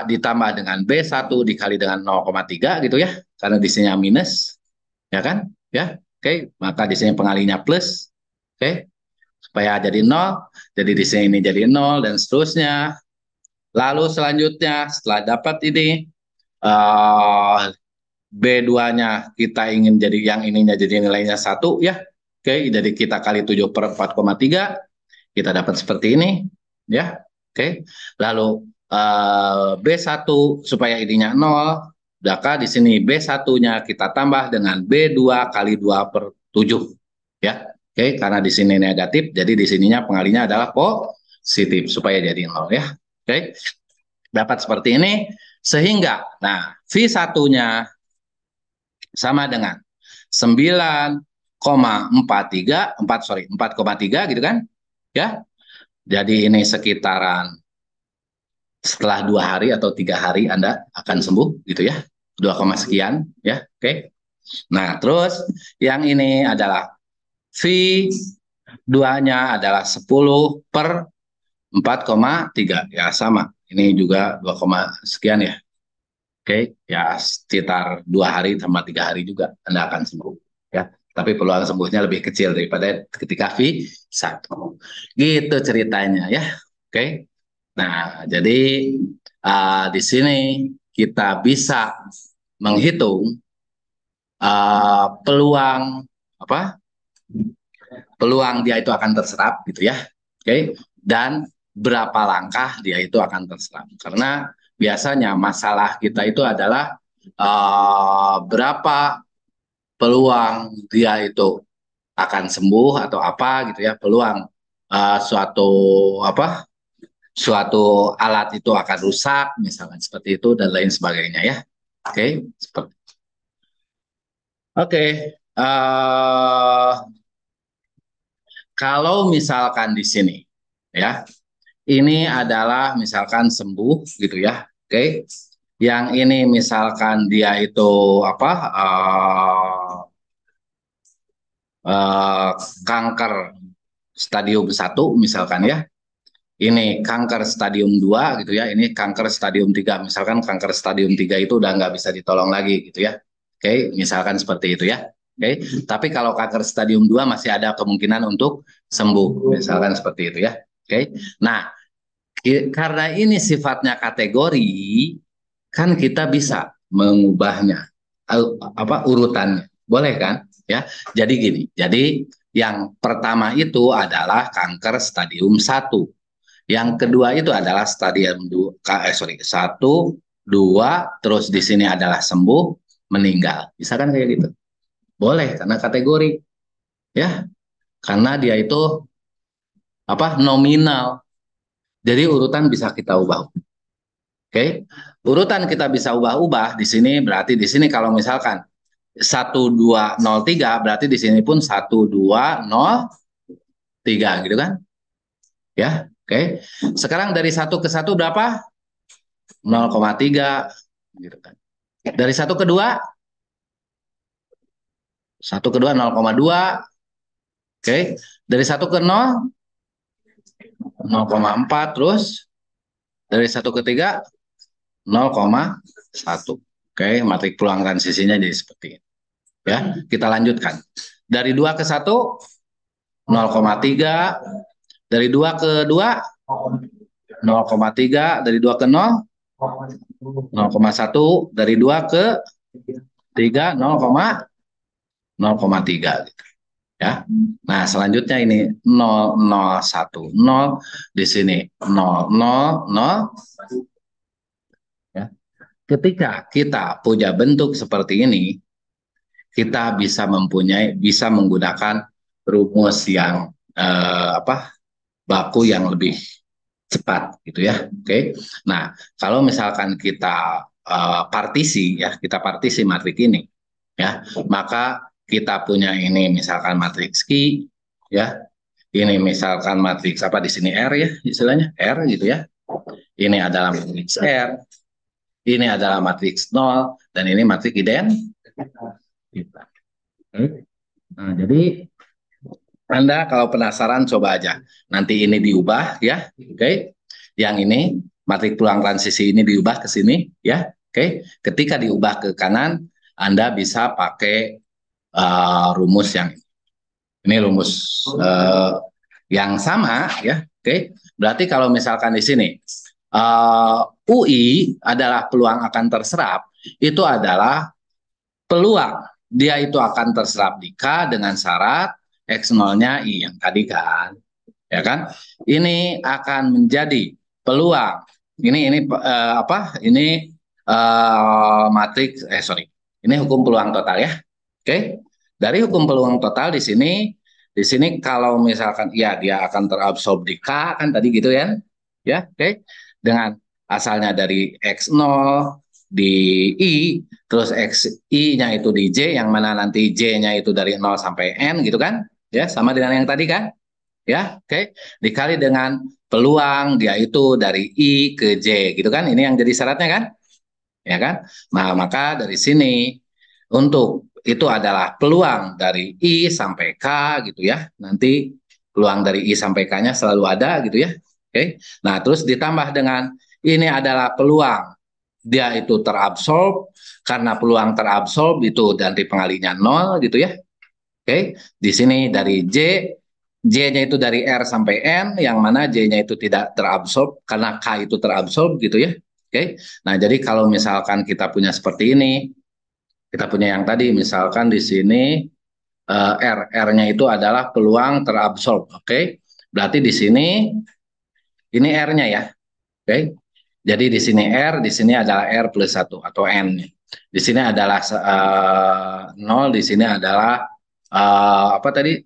ditambah dengan B1 dikali dengan 0,3 gitu ya. Karena di sini minus. Ya kan? Ya. Oke, maka di sini pengalinya plus. Oke. Supaya jadi 0, jadi di sini ini jadi 0 dan seterusnya. Lalu selanjutnya setelah dapat ini B2-nya kita ingin jadi yang ininya jadi nilainya 1 ya. Oke, jadi kita kali 7/4,3 kita dapat seperti ini ya. Oke. Lalu B1 supaya ininya 0, maka di sini B1-nya kita tambah dengan B2 kali 2/7 ya. Oke, karena di sini negatif, jadi di sininya pengalinya adalah positif supaya jadi 0 ya. Oke. Dapat seperti ini sehingga nah V1-nya sama dengan 9,43 4,3 gitu kan ya. Jadi ini sekitaran setelah 2 hari atau 3 hari Anda akan sembuh gitu ya, 2, sekian ya. Oke. Nah terus yang ini adalah V2-nya adalah 10/4,3 ya, sama ini juga 2, sekian ya. Oke, ya sekitar 2 hari sama 3 hari juga Anda akan sembuh. Ya, tapi peluang sembuhnya lebih kecil daripada ketika V1. Gitu ceritanya ya. Oke. Nah, jadi di sini kita bisa menghitung peluang apa? Peluang dia itu akan terserap gitu ya. Oke. Dan berapa langkah dia itu akan terserap. Karena biasanya masalah kita itu adalah berapa peluang dia itu akan sembuh atau apa gitu ya, peluang suatu apa suatu alat itu akan rusak misalkan seperti itu dan lain sebagainya ya. Oke, seperti oke. Kalau misalkan di sini ya, ini adalah misalkan sembuh gitu ya. Oke. Yang ini misalkan dia itu apa uh, kanker stadium 1 misalkan ya. Ini kanker stadium 2 gitu ya. Ini kanker stadium 3. Misalkan kanker stadium 3 itu udah nggak bisa ditolong lagi gitu ya. Oke, misalkan seperti itu ya. Oke, tapi kalau kanker stadium 2 masih ada kemungkinan untuk sembuh. Misalkan seperti itu ya. Oke. Nah, karena ini sifatnya kategori, kan kita bisa mengubahnya apa urutannya. Boleh kan? Ya. Jadi gini. Jadi yang pertama itu adalah kanker stadium 1. Yang kedua itu adalah stadium 2, satu, 2, terus di sini adalah sembuh, meninggal. Bisa kan kayak gitu? Boleh karena kategori, ya. Karena dia itu apa? Nominal. Jadi urutan bisa kita ubah. Oke. Urutan kita bisa ubah-ubah di sini berarti di sini kalau misalkan 1203 berarti di sini pun 1203 gitu kan? Ya. Oke. Sekarang dari satu ke satu berapa? 0,3 gitu kan. Dari satu ke dua, satu ke dua 0,2. Oke. Dari satu ke 0, 0,4. Terus dari satu ke tiga 0,1. Oke, matrik peluang transisinya jadi seperti ini. Ya, kita lanjutkan. Dari 2 ke 1 0,3, dari 2 ke 2 0,3, dari 2 ke 0 0,1, dari 2 ke 3 0,3 gitu. Ya. Nah, selanjutnya ini 0,010 di sini 0,00 ya. Ketika kita punya bentuk seperti ini, kita bisa menggunakan rumus yang baku yang lebih cepat gitu ya. Oke. Nah, kalau misalkan kita partisi ya, kita partisi matrik ini ya, maka kita punya ini misalkan matriks Q ya. Ini misalkan matriks apa di sini R ya, istilahnya R gitu ya. Ini adalah matriks R, ini adalah matriks 0 dan ini matriks identitas. Nah, jadi Anda kalau penasaran coba aja. Nanti ini diubah ya. Oke. Yang ini matrik peluang transisi ini diubah ke sini ya. Oke. Ketika diubah ke kanan, Anda bisa pakai rumus yang ini. Ini rumus yang sama ya. Oke. Berarti kalau misalkan di sini UI adalah peluang akan terserap, itu adalah peluang dia itu akan terserap di K dengan syarat X0-nya I yang tadi kan, ya kan? Ini akan menjadi peluang. Ini apa? Ini matriks sorry. Ini hukum peluang total ya. Oke. Dari hukum peluang total di sini kalau misalkan ya dia akan terabsorb di K kan tadi gitu ya. Ya, oke. Dengan asalnya dari X0 di I, terus XI-nya itu di J, yang mana nanti J-nya itu dari 0 sampai N gitu kan? Ya, sama dengan yang tadi kan? Ya, oke. Dikali dengan peluang dia itu dari I ke J gitu kan? Ini yang jadi syaratnya kan? Ya kan? Nah, maka dari sini untuk itu adalah peluang dari I sampai K gitu ya. Nanti peluang dari I sampai K-nya selalu ada gitu ya. Oke. Nah, terus ditambah dengan ini adalah peluang dia itu terabsorb, karena peluang terabsorb itu nanti pengalinya 0 gitu ya. Oke, di sini dari J-nya itu dari R sampai N, yang mana J-nya itu tidak terabsorb karena K itu terabsorb gitu ya. Oke, nah jadi kalau misalkan kita punya seperti ini, kita punya yang tadi, misalkan di sini R-nya itu adalah peluang terabsorb. Oke, berarti di sini ini R-nya ya. Oke, jadi di sini R, di sini adalah R plus 1 atau N. Di sini adalah 0, di sini adalah apa tadi?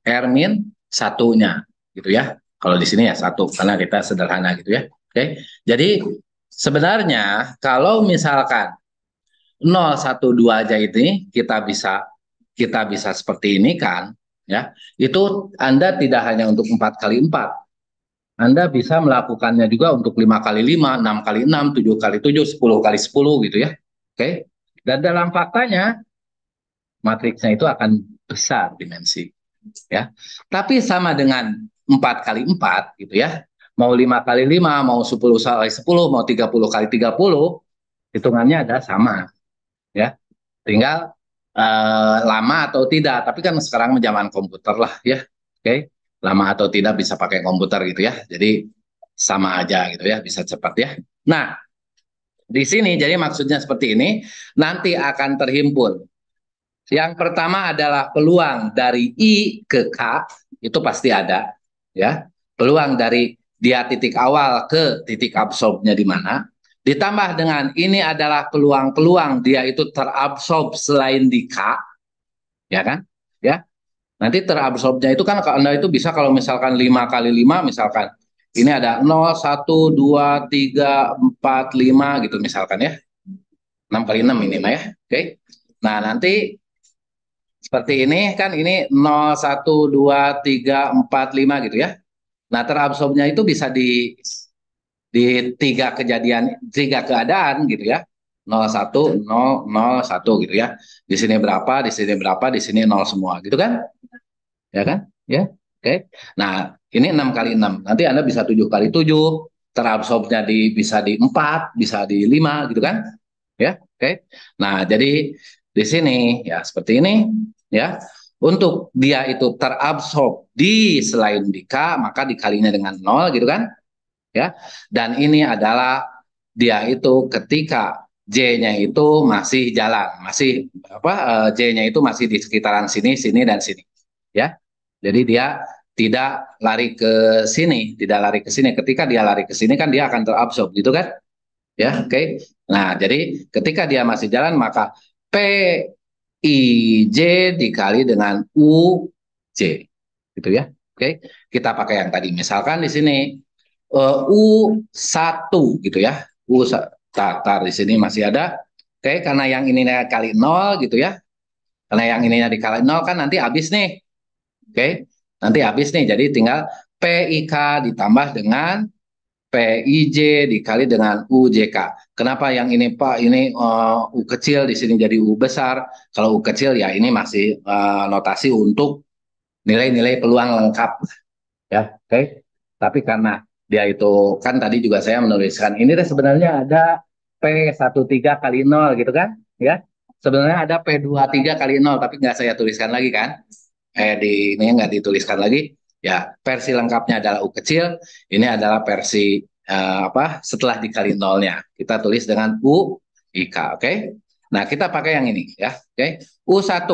R min satunya gitu ya. Kalau di sini ya satu karena kita sederhana gitu ya. Oke. Jadi sebenarnya kalau misalkan 0, 1, 2 aja ini kita bisa seperti ini kan ya. Itu Anda tidak hanya untuk 4 kali 4, anda bisa melakukannya juga untuk 5 kali 5, 6 kali 6, 7 kali 7, 10 kali 10 gitu ya. Oke. Dan dalam faktanya matriksnya itu akan besar dimensi ya. Tapi sama dengan 4 kali 4 gitu ya. Mau 5 kali 5, mau 10 kali 10, mau 30 kali 30, hitungannya ada sama ya. Tinggal lama atau tidak, tapi kan sekarang zaman komputer lah ya. Oke. lama atau tidak bisa pakai komputer gitu ya. Jadi sama aja gitu ya, bisa cepat ya. Nah, di sini jadi maksudnya seperti ini, nanti akan terhimpun. Yang pertama adalah peluang dari I ke K, itu pasti ada ya. Peluang dari dia titik awal ke titik absorbnya di mana. Ditambah dengan ini adalah peluang-peluang dia itu terabsorb selain di K, ya kan? Ya, nanti terabsorbnya itu kan Anda itu bisa kalau misalkan 5 kali 5 misalkan ini ada 0, 1, 2, 3, 4, 5 gitu misalkan ya. 6 kali 6 ini mah ya. Oke. Nah, nanti seperti ini kan ini 0, 1, 2, 3, 4, 5 gitu ya. Nah, terabsorbnya itu bisa di tiga kejadian, tiga keadaan gitu ya. 0, 1, 0, 0, 1 gitu ya. Di sini berapa, di sini berapa, di sini 0 semua gitu kan? Ya kan? Ya. Oke. Nah, ini 6 kali 6. Nanti Anda bisa 7 kali 7. Terabsorbnya bisa di 4, bisa di 5 gitu kan? Ya. Oke. Nah, jadi di sini ya seperti ini ya. Untuk dia itu terabsorb di selain di K, maka dikalinya dengan 0 gitu kan? Ya. Dan ini adalah dia itu ketika J-nya itu masih jalan, masih apa J-nya itu masih di sekitaran sini, sini dan sini. Ya. Jadi dia tidak lari ke sini, tidak lari ke sini. Ketika dia lari ke sini kan dia akan terabsorb gitu kan? Ya, oke. Nah, jadi ketika dia masih jalan maka P I J dikali dengan U J. Gitu ya. Oke. Kita pakai yang tadi. Misalkan di sini U1 gitu ya. Tar di sini masih ada. Oke, karena yang ini kali 0 gitu ya. Karena yang ininya dikali 0 kan nanti habis nih. Oke. Nanti habis nih. Jadi tinggal PIK ditambah dengan PIJ dikali dengan UJK. Kenapa yang ini Pak? Ini U kecil di sini jadi U besar. Kalau U kecil ya ini masih notasi untuk nilai-nilai peluang lengkap ya. Oke. Tapi karena dia itu kan tadi juga saya menuliskan ini sebenarnya ada P13 kali 0 gitu kan ya. Sebenarnya ada P23 kali 0 tapi nggak saya tuliskan lagi kan. Di ini nggak dituliskan lagi. Ya, versi lengkapnya adalah U kecil. Ini adalah versi apa? Setelah dikali nolnya. Kita tulis dengan U IK, oke? Nah, kita pakai yang ini ya, oke? U1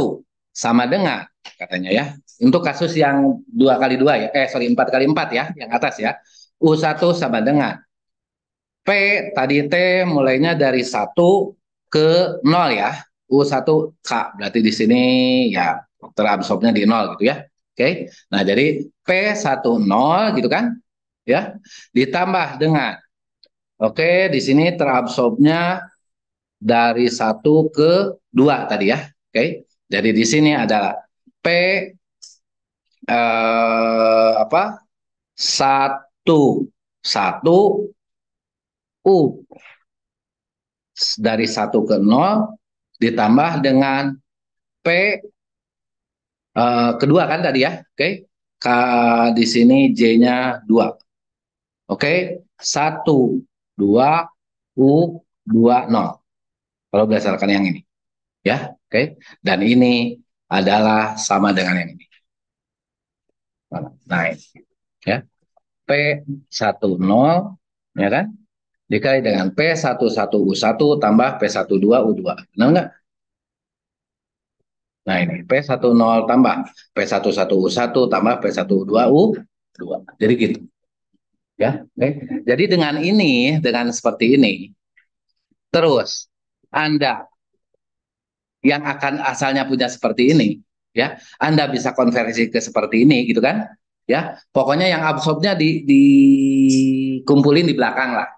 sama dengan katanya ya. Untuk kasus yang 2 kali 2 ya, sorry 4 kali 4 ya, yang atas ya. U1 sama dengan P tadi T mulainya dari 1 ke 0 ya. U1 K berarti di sini ya terabsorbnya di 0 gitu ya. Oke. Nah, jadi P10 gitu kan? Ya. Ditambah dengan oke, di sini terabsorbnya dari 1 ke 2 tadi ya. Oke. Jadi di sini adalah P apa? 1 U dari 1 ke 0 ditambah dengan P kedua kan tadi ya. Oke. K di sini J-nya 2. Oke. 1 2 U 2 0. Kalau berdasarkan yang ini. Ya. Oke. Dan ini adalah sama dengan yang ini. Nah, ini. Ya. P10 ya kan? Dikali dengan P11U1 tambah P12U2. Benar nggak? Nah ini P10 tambah P11U1 tambah P12U2. Jadi gitu ya. Oke. Jadi dengan ini, dengan seperti ini, terus Anda yang akan asalnya punya seperti ini, ya, Anda bisa konversi ke seperti ini gitu kan? Ya, pokoknya yang absorbnya dikumpulin di belakang lah,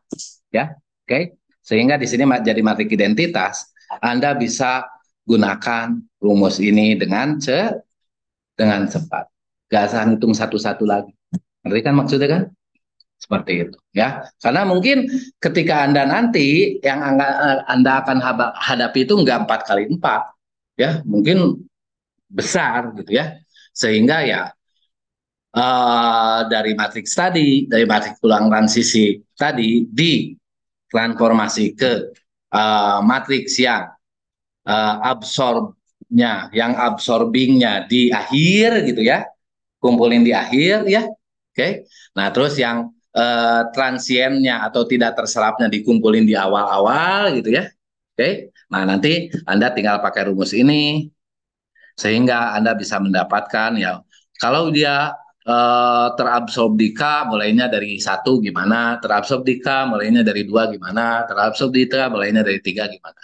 ya. Oke. Sehingga di sini jadi matrik identitas, Anda bisa gunakan rumus ini dengan cepat. Gak usah hitung satu-satu lagi. Ngerti kan maksudnya kan? Seperti itu ya. Karena mungkin ketika Anda nanti yang Anda akan hadapi itu enggak 4 kali 4 ya, mungkin besar gitu ya. Sehingga ya dari matriks tadi, dari matriks tulang transisi tadi ditransformasi ke matriks yang absorbnya, yang absorbingnya di akhir gitu ya. kumpulin di akhir ya. Oke. Nah, terus yang transiennya atau tidak terserapnya dikumpulin di awal-awal gitu ya. Oke. Nah, nanti Anda tinggal pakai rumus ini sehingga Anda bisa mendapatkan ya kalau dia terabsorb di K mulainya dari satu gimana, terabsorb di K mulainya dari dua gimana, terabsorb di K mulainya dari tiga gimana.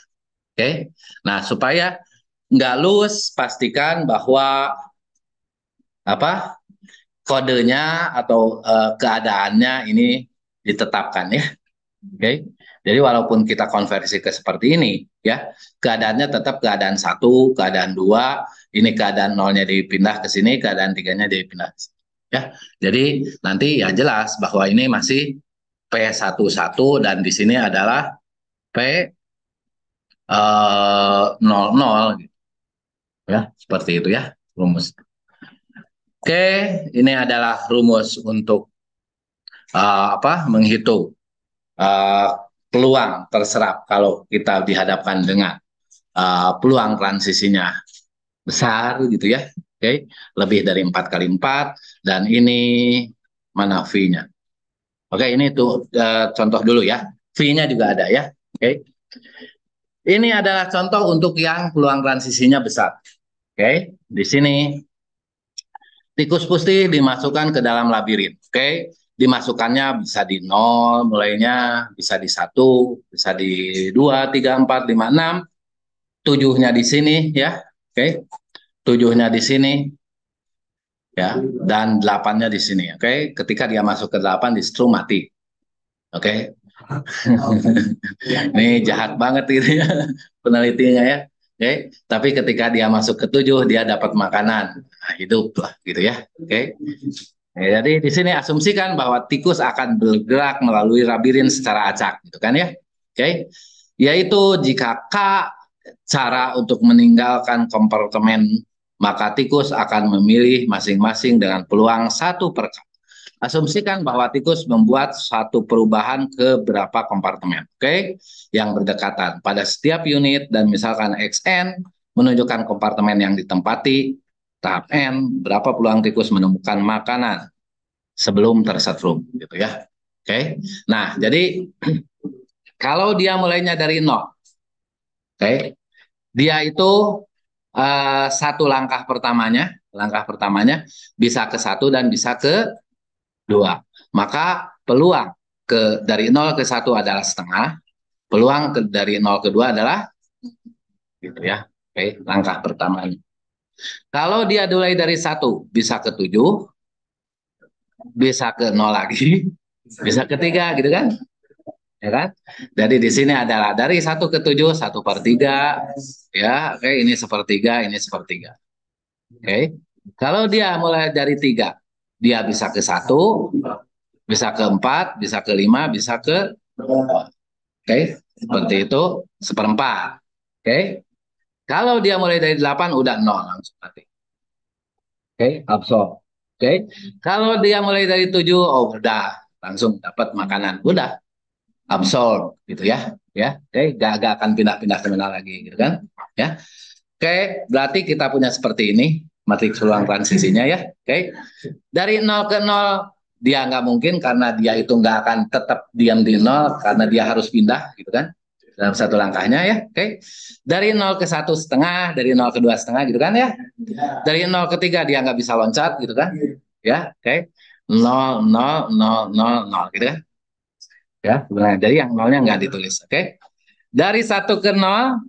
Oke. Nah, supaya nggak lus, pastikan bahwa apa kodenya atau keadaannya ini ditetapkan ya. Oke. Jadi walaupun kita konversi ke seperti ini ya, keadaannya tetap keadaan satu, keadaan dua, ini keadaan nolnya dipindah ke sini, keadaan tiganya dipindah ke sini. Ya. Jadi nanti ya jelas bahwa ini masih P11 dan di sini adalah P 00 gitu. Ya, seperti itu ya rumus. Oke, ini adalah rumus untuk menghitung uh, peluang terserap kalau kita dihadapkan dengan peluang transisinya besar gitu ya. Oke, lebih dari 4 kali 4 dan ini mana V-nya. Oke, ini tuh contoh dulu ya. V-nya juga ada ya. Oke. Ini adalah contoh untuk yang peluang transisinya besar. Oke, di sini tikus putih dimasukkan ke dalam labirin. Oke, dimasukkannya bisa di 0, mulainya bisa di 1, bisa di 2, 3, 4, 5, 6, 7-nya di sini ya. Oke, 7-nya di sini ya, dan 8-nya di sini. Oke, ketika dia masuk ke 8 distru mati. Oke. Ini jahat banget gitu ya penelitinya ya. Oke, tapi ketika dia masuk ke 7 dia dapat makanan. Nah, hidup lah gitu ya. Oke. Ya, jadi di sini asumsikan bahwa tikus akan bergerak melalui labirin secara acak, gitu kan ya? Oke, yaitu jika K cara untuk meninggalkan kompartemen, maka tikus akan memilih masing-masing dengan peluang 1/K. Asumsikan bahwa tikus membuat satu perubahan ke berapa kompartemen, oke, yang berdekatan pada setiap unit dan misalkan XN menunjukkan kompartemen yang ditempati. Tahap N, berapa peluang tikus menemukan makanan sebelum tersetrum gitu ya. Oke. Nah, jadi kalau dia mulainya dari nol, oke, dia itu satu langkah pertamanya bisa ke satu dan bisa ke dua. Maka peluang dari nol ke satu adalah setengah, peluang dari nol ke dua adalah gitu ya. Oke, langkah pertamanya. Kalau dia mulai dari satu bisa ke tujuh, bisa ke nol lagi, bisa ke tiga gitu kan? Ya kan? Jadi di sini adalah dari 1/7, 1/3, ya, oke, ini sepertiga, ini sepertiga. Oke. Kalau dia mulai dari 3, dia bisa ke satu, bisa ke 4, bisa ke 5, bisa ke 2. Oke, seperti itu, seperempat. Oke. Kalau dia mulai dari 8, udah nol langsung mati. Oke, absorb. Oke. Kalau dia mulai dari 7, oh udah langsung dapat makanan. Udah absorb gitu ya. Ya, oke, gak akan pindah-pindah kemana lagi gitu kan. Ya. Oke, berarti kita punya seperti ini matriks ruang transisinya ya. Oke. Dari 0 ke 0 dia nggak mungkin karena dia itu nggak akan tetap diam di 0 karena dia harus pindah gitu kan dalam satu langkahnya ya. Oke. Dari 0 ke 1,5, dari 0 ke 2,5 gitu kan ya. Dari 0 ke 3 dia nggak bisa loncat gitu kan. Ya, oke. 0, 0, 0, 0, 0 gitu kan. Ya, sebenarnya. Jadi yang nolnya nggak ditulis. Oke. Dari 1 ke 0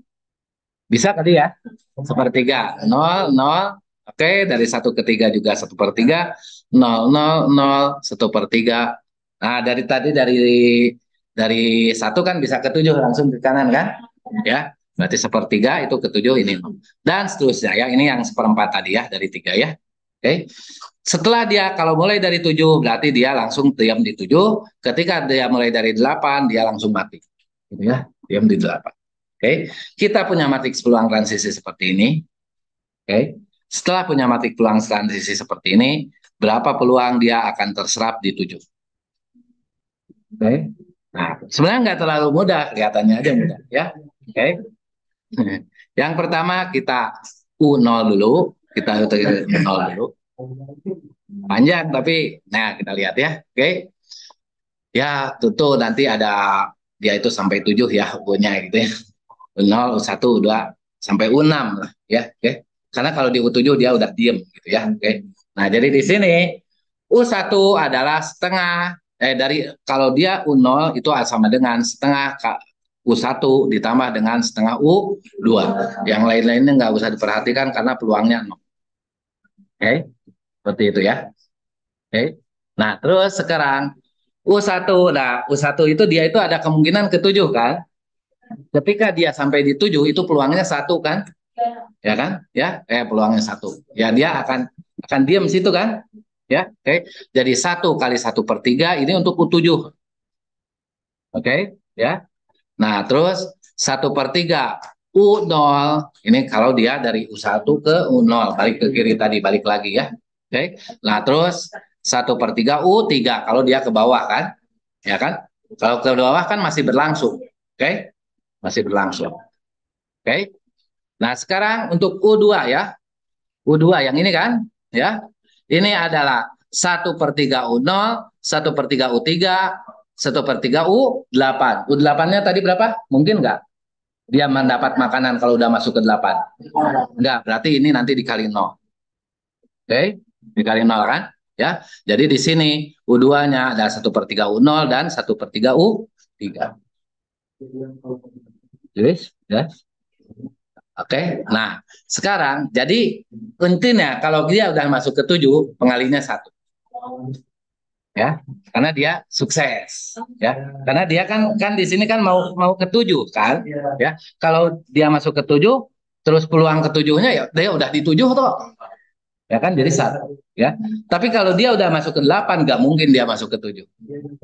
bisa tadi ya. Sepertiga. 0, 0. Oke, dari 1 ke 3 juga 1/3, 0, 0, 0, 1/3. Nah, dari tadi dari 1 kan bisa ke 7 langsung ke kanan kan? Ya, berarti sepertiga itu ke 7 ini. Dan seterusnya ya, ini yang seperempat tadi ya dari 3 ya. Oke. Setelah dia kalau mulai dari 7 berarti dia langsung diam di 7. Ketika dia mulai dari 8 dia langsung mati. Gitu ya, diam di 8. Oke. Kita punya matriks peluang transisi seperti ini. Oke. Setelah punya matriks peluang transisi seperti ini, berapa peluang dia akan terserap di 7? Oke. Nah, sebenarnya nggak terlalu mudah, kelihatannya aja mudah ya. Oke. Yang pertama kita U0 dulu, kita U0 dulu. Panjang tapi, nah kita lihat ya. Oke. Ya, tentu nanti ada dia itu sampai 7 ya U-nya gitu ya. U0, U1, U2 sampai U6 lah ya. Oke. Karena kalau di U7 dia udah diem gitu ya. Oke. Nah, jadi di sini U1 adalah setengah dari kalau dia U0 itu sama dengan setengah U1 ditambah dengan setengah U2. Yang lain-lainnya nggak usah diperhatikan karena peluangnya 0. Oke. Seperti itu ya. Oke. Nah, terus sekarang U1. Nah, U1 itu dia itu ada kemungkinan ketujuh kan? Ketika dia sampai di 7 itu peluangnya satu kan? Ya kan? Ya, peluangnya satu. Ya, dia akan diam situ kan? Ya, oke. Jadi 1 kali 1/3 ini untuk U7. Oke, ya. Nah, terus 1/3 U0 ini kalau dia dari U1 ke U0, balik ke kiri tadi, balik lagi ya. Oke. Nah, terus 1/3 U3 kalau dia ke bawah kan? Ya kan? Kalau ke bawah kan masih berlangsung. Oke? Masih berlangsung. Oke? Nah, sekarang untuk U2 ya. U2 yang ini kan? Ya. Ini adalah 1/3 U0, 1/3 U3, 1/3 U8. U8-nya tadi berapa? Mungkin nggak? Dia mendapat makanan kalau udah masuk ke 8. Enggak, berarti ini nanti dikali 0. Oke? Dikali 0 kan? Ya. Jadi di sini U2-nya ada 1/3 U0 dan 1/3 U3. Yes, ya. Oke, nah sekarang jadi intinya kalau dia udah masuk ke 7, pengalinya 1. Ya, karena dia sukses. Ya, karena dia kan kan di sini kan mau mau ke 7 kan. Ya, kalau dia masuk ke 7, terus peluang ketujuhnya ya dia udah di 7 tuh. Ya kan jadi 1. Ya, tapi kalau dia udah masuk ke 8, nggak mungkin dia masuk ke 7.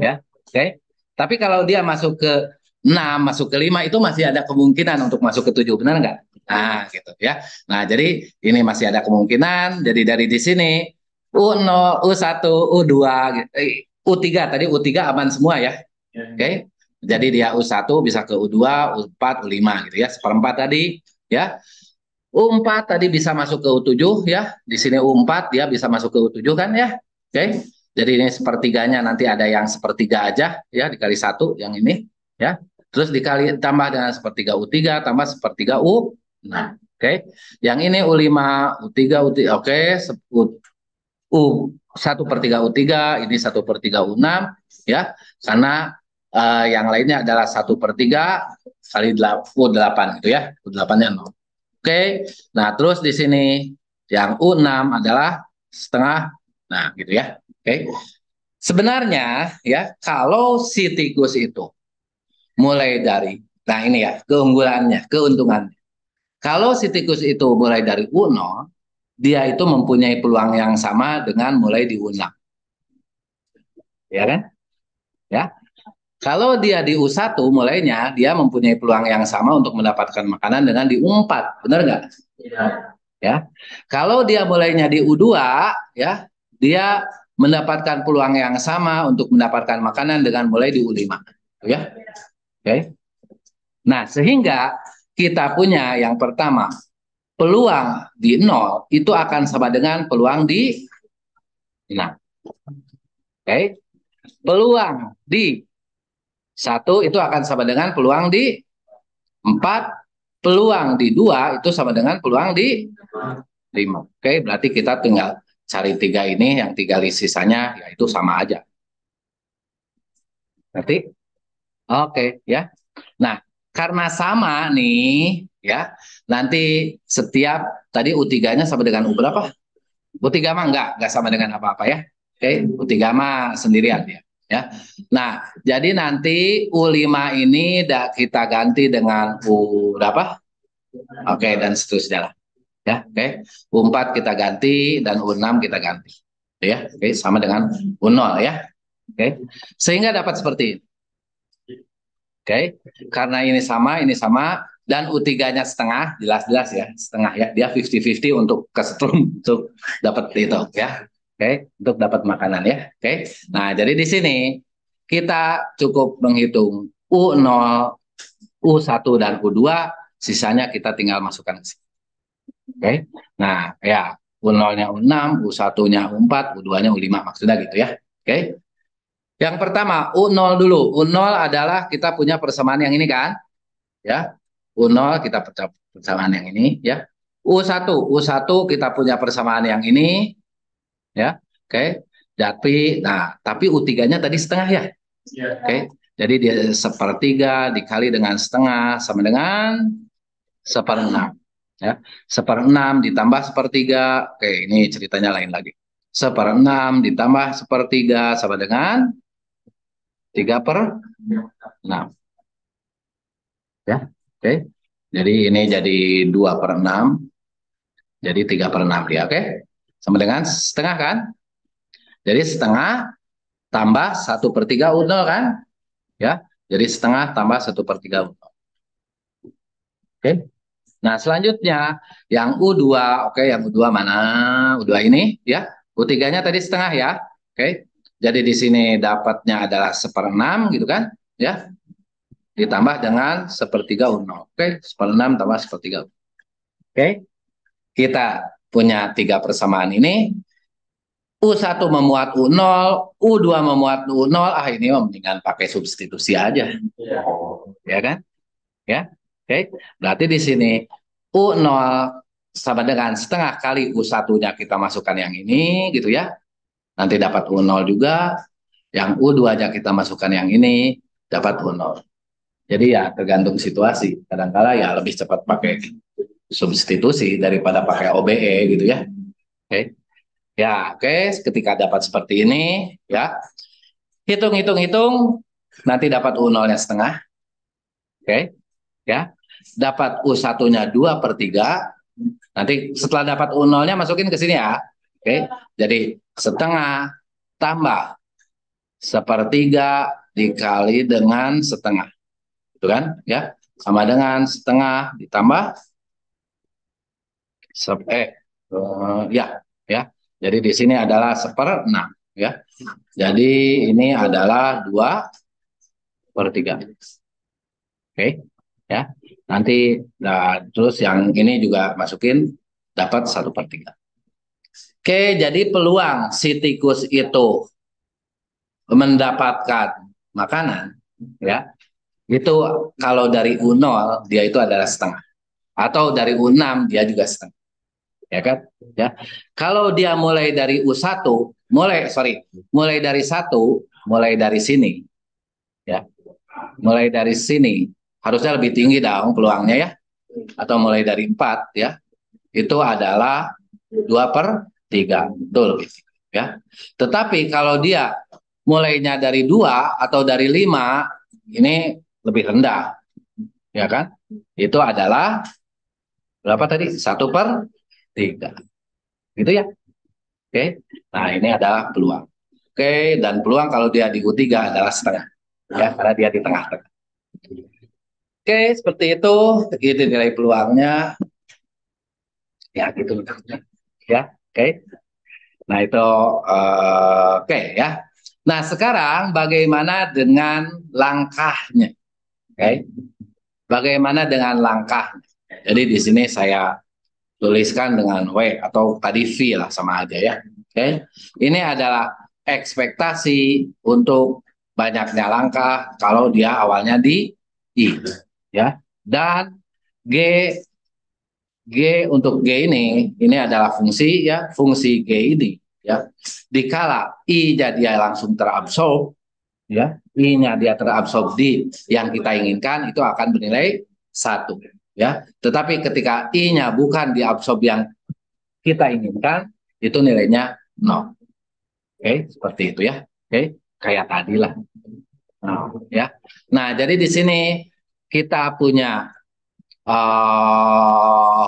Ya, oke. Tapi kalau dia masuk ke 6, masuk ke 5 itu masih ada kemungkinan untuk masuk ke 7, benar nggak? Nah, gitu ya. Nah, jadi ini masih ada kemungkinan. Jadi dari di sini U0, U1, U2, U3 tadi U3 aman semua ya. Oke. Jadi dia U1 bisa ke U2, U4, U5 gitu ya. Seperempat tadi ya. U4 tadi bisa masuk ke U7 ya. Di sini U4 dia bisa masuk ke U7 kan ya. Oke. Jadi ini sepertiganya nanti ada yang sepertiga aja ya dikali 1 yang ini ya. Terus dikali tambah dengan sepertiga U3 tambah sepertiga U. Nah, oke. Yang ini U5, U3, U3 oke, U1/3 U3, ini 1/3 U6 ya. Karena yang lainnya adalah 1/3 kali U8 gitu ya. U8-nya 0. Oke, nah terus di sini yang U6 adalah setengah, nah gitu ya. Oke, sebenarnya ya kalau si tikus itu mulai dari, nah ini ya keunggulannya, keuntungannya. Kalau si tikus itu mulai dari U0, dia itu mempunyai peluang yang sama dengan mulai di U6, ya kan? Ya, kalau dia di U1 mulainya, dia mempunyai peluang yang sama untuk mendapatkan makanan dengan di U4, benar nggak? Ya. Ya. Kalau dia mulainya di U2 ya, dia mendapatkan peluang yang sama untuk mendapatkan makanan dengan mulai di U5. Ya. Oke. Nah, sehingga kita punya yang pertama, peluang di 0 itu akan sama dengan peluang di 6. Oke. Peluang di 1 itu akan sama dengan peluang di 4, peluang di 2 itu sama dengan peluang di 5. Oke, berarti kita tinggal cari 3 ini, yang 3 list sisanya yaitu sama aja. Berarti oke ya. Nah, karena sama nih ya, nanti setiap tadi U3-nya sama dengan U berapa? U3 mah enggak sama dengan apa-apa ya. Oke, U3 mah sendirian ya. Ya. Nah, jadi nanti U5 ini kita ganti dengan U berapa? Oke, dan seterusnya lah. Ya, oke. U4 kita ganti dan U6 kita ganti. Ya, oke, sama dengan U0 ya. Oke. Sehingga dapat seperti ini. Oke. Karena ini sama dan U3-nya setengah, jelas-jelas ya, setengah ya. Dia 50-50 untuk kesetrum untuk dapat itu ya. Oke, untuk dapat makanan ya. Oke. Nah, jadi di sini kita cukup menghitung U0, U1 dan U2, sisanya kita tinggal masukkan ke sini. Oke. Nah, ya. U0-nya U6, U1-nya U4, U2-nya U5, maksudnya gitu ya. Oke. Yang pertama, U0 dulu. U0 adalah kita punya persamaan yang ini kan? Ya. U0 kita persamaan yang ini ya. U1 kita punya persamaan yang ini ya. Oke. Tapi U3-nya tadi setengah ya. Oke. Jadi dia sepertiga dikali dengan setengah sama dengan seperenam. Ya, seperenam ditambah sepertiga. Oke, ini ceritanya lain lagi. Seperenam ditambah sepertiga sama dengan 3/6. Ya, oke. Jadi ini jadi 2/6. Jadi 3/6 dia, oke. Sama dengan setengah kan? Jadi setengah tambah 1/3 U0 kan? Ya, jadi setengah tambah 1/3 U0. Oke. Nah, selanjutnya yang U2, oke, yang U2 mana? U2 ini ya. U3-nya tadi setengah ya. Oke. Jadi di sini dapatnya adalah 1/6 gitu kan? Ya. Ditambah dengan 1/3 U0. Oke, 1/6 tambah 1/3. Oke. Kita punya tiga persamaan ini. U1 memuat U0, U2 memuat U0. Ah, ini mendingan pakai substitusi aja. Ya kan? Ya. Oke. Berarti di sini U0 sama dengan setengah kali U1-nya kita masukkan yang ini gitu ya. Nanti dapat U0 juga. Yang U2-nya kita masukkan yang ini, dapat U0. Jadi ya tergantung situasi. Kadang-kala ya lebih cepat pakai substitusi daripada pakai OBE gitu ya. Oke. Ya, oke. Ketika dapat seperti ini, ya. Hitung-hitung-hitung, nanti dapat U0-nya setengah. Oke. Ya. Dapat U1-nya 2/3. Nanti setelah dapat U0-nya masukin ke sini ya. Oke. Jadi setengah tambah sepertiga dikali dengan setengah. Itu kan? Ya. Sama dengan setengah ditambah ya, ya. Jadi di sini adalah 1/6 ya. Jadi ini adalah 2/3. Oke, ya. Nanti terus yang ini juga masukin dapat 1/3. Oke, jadi peluang si tikus itu mendapatkan makanan ya. Itu kalau dari U0 dia itu adalah setengah. Atau dari U6 dia juga setengah. Ya kan? Ya. Kalau dia mulai dari U1, mulai dari satu, mulai dari sini, ya, mulai dari sini, harusnya lebih tinggi dong peluangnya ya, atau mulai dari 4 ya, itu adalah 2/3, betul, ya. Tetapi kalau dia mulainya dari 2 atau dari 5, ini lebih rendah, ya kan? Itu adalah berapa tadi? 1/3, gitu ya. Oke, nah ini adalah peluang. Oke, dan peluang kalau dia di U3 adalah setengah, ya, karena dia di tengah-tengah. Oke, seperti itu nilai peluangnya, ya gitu, ya. Oke, nah itu oke ya. Nah sekarang bagaimana dengan langkahnya? Oke, bagaimana dengan langkahnya? Jadi di sini saya tuliskan dengan W atau tadi V lah sama aja ya. Oke, ini adalah ekspektasi untuk banyaknya langkah kalau dia awalnya di I, ya. Dan G untuk G ini adalah fungsi ya, fungsi G ini ya. Dikala I-nya dia langsung terabsorb ya, I-nya dia terabsorb di yang kita inginkan itu akan bernilai 1 ya. Tetapi ketika I-nya bukan diabsorb yang kita inginkan, itu nilainya 0. Oke, seperti itu ya. Oke, kayak tadi lah. Nah, ya. Nah, jadi di sini kita punya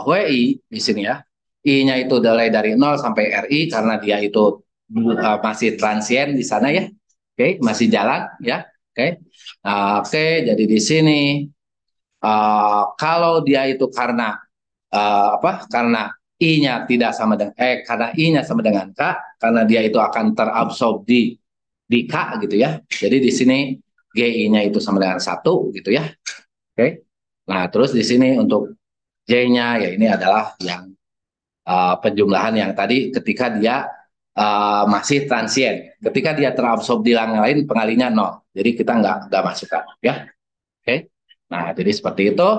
WI di sini ya. I-nya itu dari 0 sampai RI karena dia itu masih transien di sana ya. Oke, masih jalan ya. Oke. Oke, jadi di sini kalau dia itu karena apa? Karena I-nya tidak sama dengan karena I-nya sama dengan K, karena dia itu akan terabsorb di K gitu ya. Jadi di sini GI-nya itu sama dengan 1 gitu ya. Oke. Nah, terus di sini untuk J-nya ya ini adalah yang penjumlahan yang tadi ketika dia masih transien. Ketika dia terabsorb di yang lain, pengalinya nol. Jadi kita nggak masukkan, ya. Oke. Nah, jadi seperti itu.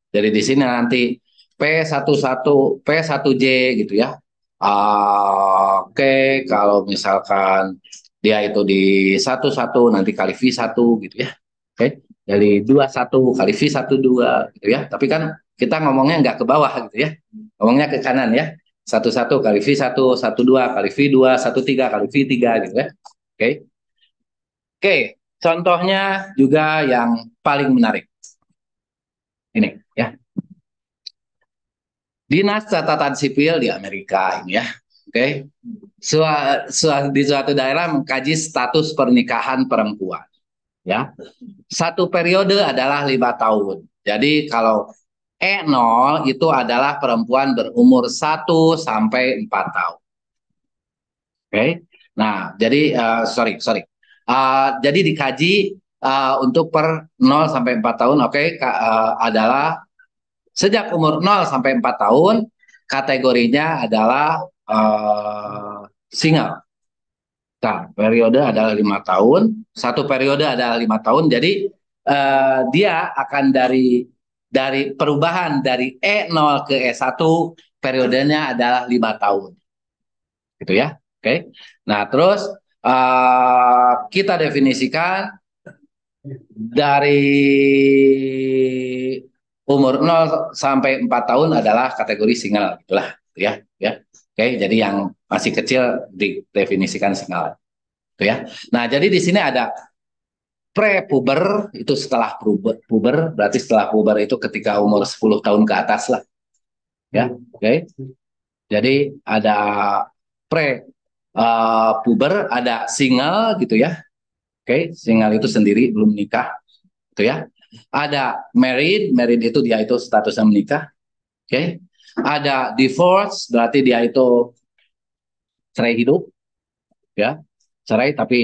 Jadi di sini nanti P11, P1J gitu ya. Oke, kalau misalkan dia itu di 11 nanti kali V1 gitu ya. Oke. Dari 21 kali V12 gitu ya. Tapi kan kita ngomongnya nggak ke bawah gitu ya. Ngomongnya ke kanan ya. 11 kali V1, 12 kali V2, 13 kali V3 gitu ya. Oke. Oke, contohnya juga yang paling menarik. Ini ya. Dinas Catatan Sipil di Amerika ini ya. Oke. Di suatu daerah mengkaji status pernikahan perempuan ya. Satu periode adalah 5 tahun. Jadi kalau E0 itu adalah perempuan berumur 1 sampai 4 tahun. Oke. Nah, jadi sorry. Jadi dikaji untuk per 0 sampai 4 tahun, oke, adalah sejak umur 0 sampai 4 tahun, kategorinya adalah single. Nah, periode adalah 5 tahun, satu periode adalah 5 tahun. Jadi dia akan dari perubahan dari E0 ke E1, periodenya adalah 5 tahun, gitu ya. Oke. Nah, terus kita definisikan dari umur 0 sampai 4 tahun adalah kategori single, gitulah, ya, ya. Oke, jadi yang masih kecil didefinisikan single, itu ya. Nah, jadi di sini ada pre-puber, itu setelah puber, berarti setelah puber itu ketika umur 10 tahun ke atas lah, ya. Oke. Jadi ada pre puber, ada single gitu ya. Oke, single itu sendiri belum nikah, gitu ya. Ada married, married itu dia itu statusnya menikah. Oke. Ada divorce, berarti dia itu cerai hidup, ya. Cerai tapi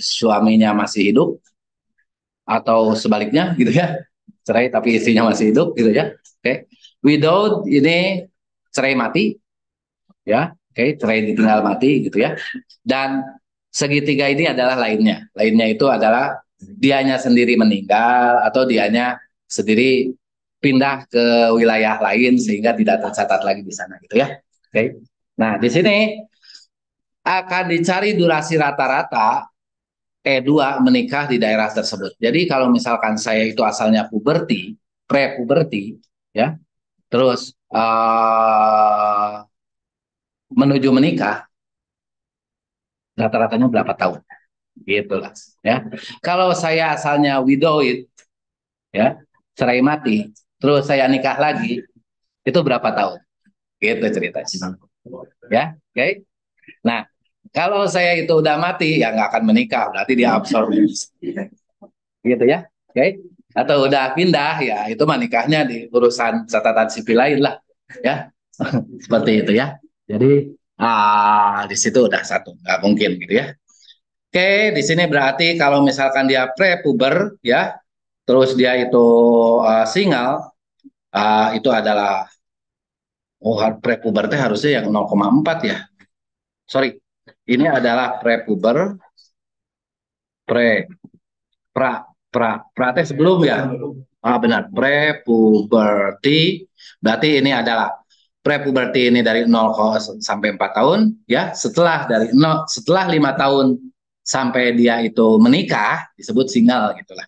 suaminya masih hidup, atau sebaliknya gitu ya. Cerai tapi istrinya masih hidup gitu ya. Oke. Widowed ini cerai mati, ya. Oke, cerai ditinggal mati gitu ya. Dan segitiga ini adalah lainnya. Lainnya itu adalah dianya sendiri meninggal atau dianya sendiri pindah ke wilayah lain sehingga tidak tercatat lagi di sana gitu ya. Oke. Nah, di sini akan dicari durasi rata-rata E2 menikah di daerah tersebut. Jadi kalau misalkan saya itu asalnya puberti, pre-puberti ya, terus menuju menikah, rata-ratanya berapa tahun? Gitulah ya. Kalau saya asalnya widowed ya, cerai mati, terus saya nikah lagi, itu berapa tahun? Gitu ceritanya. Ya, oke. Okay? Nah, kalau saya itu udah mati, ya nggak akan menikah, berarti dia absorb. Gitu ya, oke. Okay? Atau udah pindah, ya itu mah nikahnya di urusan catatan sipil lain lah, ya. Seperti itu ya. Jadi, di situ udah satu, nggak mungkin gitu ya. Oke, di sini berarti kalau misalkan dia pre-puber, ya, terus dia itu single, itu adalah pre-puber harusnya yang 0,4 ya. Sorry, ini adalah pre-puber, pre, pra, pra teh sebelum ya. Benar, pre-puberty, berarti ini adalah pre-puberty ini dari 0 sampai 4 tahun, ya. Setelah 5 tahun sampai dia itu menikah, disebut single gitulah.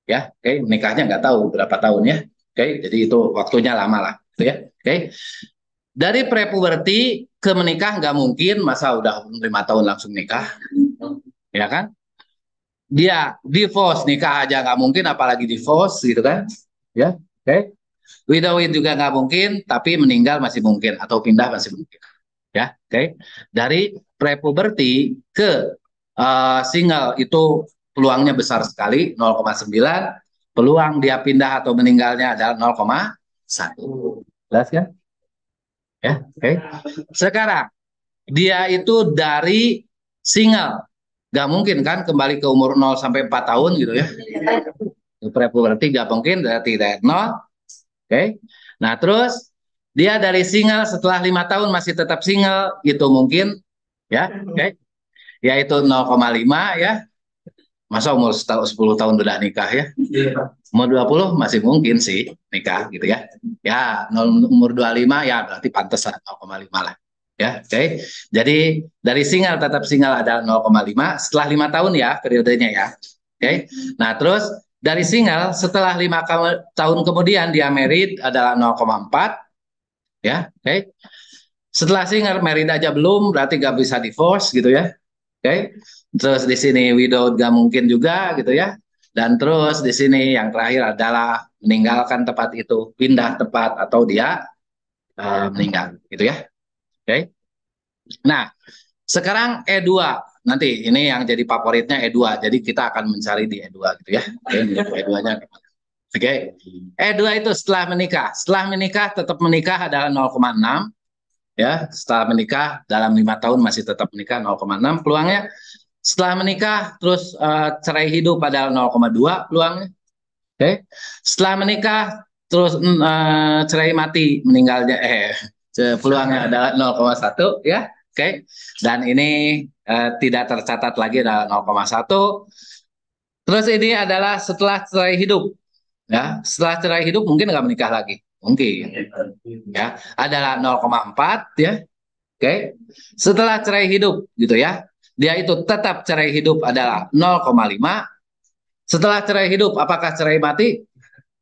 Ya, oke, menikahnya nggak tahu berapa tahun ya. Oke, jadi itu waktunya lama lah, gitu ya. Oke. Dari pre-puberty ke menikah nggak mungkin, masa udah 5 tahun langsung nikah, ya kan? Dia divorce nikah aja nggak mungkin, apalagi divorce gitu kan? Ya, oke. Widowed juga nggak mungkin, tapi meninggal masih mungkin atau pindah masih mungkin. Ya, oke. Dari pre-puberty ke single itu peluangnya besar sekali, 0,9. Peluang dia pindah atau meninggalnya adalah 0,1. Jelas kan? Ya, oke. Sekarang dia itu dari single, nggak mungkin kan kembali ke umur 0 sampai 4 tahun gitu ya. Pre-puberty nggak mungkin, berarti dari 0. Oke. Nah, terus Dia dari single setelah 5 tahun masih tetap single, itu mungkin ya, oke. Yaitu 0,5 ya. Masa umur 10 tahun udah nikah ya? Umur 20 masih mungkin sih nikah gitu ya. Ya, umur 25 ya berarti pantas 0,5 lah. Ya, oke. Jadi dari single tetap single ada 0,5 setelah 5 tahun ya periodenya ya. Oke. Nah, terus dari single setelah 5 tahun kemudian dia married adalah 0,4 ya. Oke. Setelah single married aja belum berarti gak bisa divorce gitu ya. Oke. Terus di sini widow gak mungkin juga gitu ya. Dan terus di sini yang terakhir adalah meninggalkan tempat itu, pindah tempat atau dia meninggal gitu ya. Oke. Nah, sekarang E2. Nanti ini yang jadi favoritnya E2. Jadi kita akan mencari di E2 gitu ya. Oke, E2-nya gimana? Oke. E2 itu setelah menikah. Setelah menikah tetap menikah adalah 0,6 ya. Setelah menikah dalam 5 tahun masih tetap menikah 0,6 peluangnya. Setelah menikah terus cerai hidup pada 0,2 peluangnya. Oke. Setelah menikah terus cerai mati meninggalnya peluangnya adalah 0,1 ya. Oke. Dan ini tidak tercatat lagi adalah 0,1. Terus ini adalah setelah cerai hidup ya. Setelah cerai hidup mungkin nggak menikah lagi. Mungkin ya. Adalah 0,4 ya. Oke. Setelah cerai hidup gitu ya. Dia itu tetap cerai hidup adalah 0,5. Setelah cerai hidup, apakah cerai mati?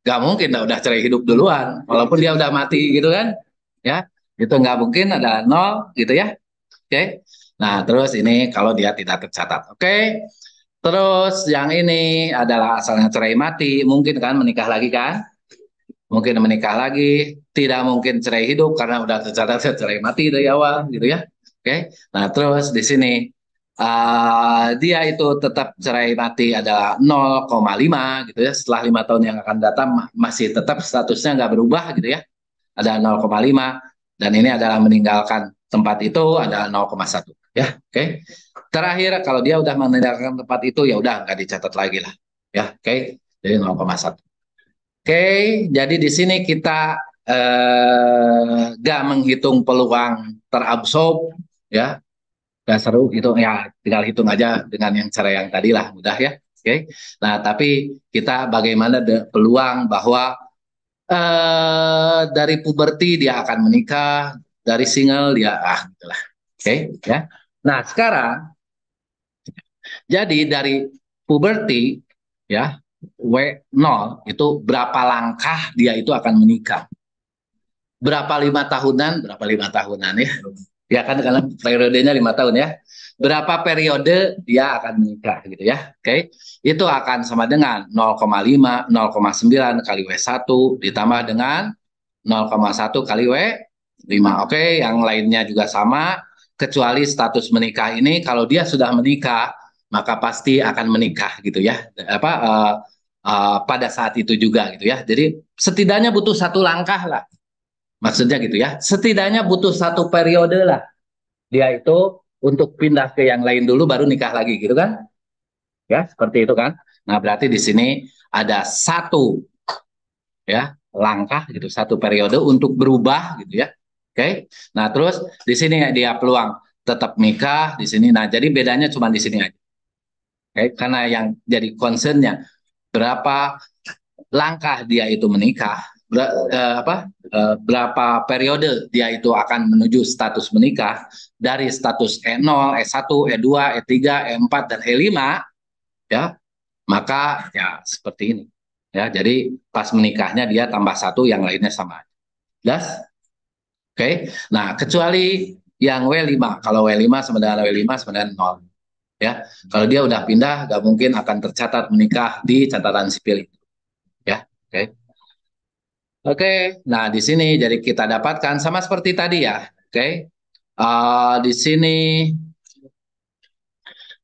Gak mungkin, udah cerai hidup duluan. Walaupun dia udah mati gitu kan, ya itu nggak mungkin ada 0 gitu ya. Oke. Nah terus ini kalau dia tidak tercatat. Oke. Terus yang ini adalah asalnya cerai mati, mungkin kan menikah lagi kan? Mungkin menikah lagi, tidak mungkin cerai hidup karena udah tercatat cerai mati dari awal gitu ya. Oke. Nah terus di sini dia itu tetap cerai mati adalah 0,5 gitu ya. Setelah 5 tahun yang akan datang masih tetap statusnya nggak berubah gitu ya. Ada 0,5 dan ini adalah meninggalkan tempat itu adalah 0,1 ya. Oke. Terakhir kalau dia udah meninggalkan tempat itu ya udah nggak dicatat lagi lah ya. Oke. Jadi 0,1. Oke, jadi di sini kita nggak menghitung peluang terabsorb ya. Gak seru gitu ya, tinggal hitung aja dengan yang cara yang tadi lah, mudah ya. Oke. Nah, tapi kita bagaimana peluang bahwa dari puberti dia akan menikah, dari single dia gitulah. Oke, ya. Nah, sekarang jadi dari puberti ya W0 itu berapa langkah dia itu akan menikah. Berapa 5 tahunan ya. Ya kan karena periodenya 5 tahun ya. Berapa periode dia akan menikah gitu ya. Oke. Itu akan sama dengan 0,5, 0,9 kali W1 ditambah dengan 0,1 kali W5. Oke, yang lainnya juga sama kecuali status menikah ini kalau dia sudah menikah maka pasti akan menikah gitu ya. Pada saat itu juga gitu ya. Jadi setidaknya butuh satu langkah lah. Maksudnya gitu ya. Setidaknya butuh satu periode lah dia itu untuk pindah ke yang lain dulu baru nikah lagi gitu kan. Ya, seperti itu kan. Nah, berarti di sini ada satu ya langkah gitu, satu periode untuk berubah gitu ya. Oke. Nah, terus di sini dia peluang tetap nikah di sini. Nah, jadi bedanya cuma di sini aja. Oke, karena yang jadi concernnya berapa langkah dia itu menikah, berapa periode dia itu akan menuju status menikah dari status E0, E1, E2, E3, E4 dan E5 ya, maka ya seperti ini. Ya, jadi pas menikahnya dia tambah satu, yang lainnya sama. Jelas? Oke. Nah, kecuali yang W5. Kalau W5 sama dengan W5 sama dengan 0. Ya, kalau dia udah pindah, nggak mungkin akan tercatat menikah di catatan sipil. Ya, oke. Oke, nah di sini jadi kita dapatkan sama seperti tadi ya. Oke, di sini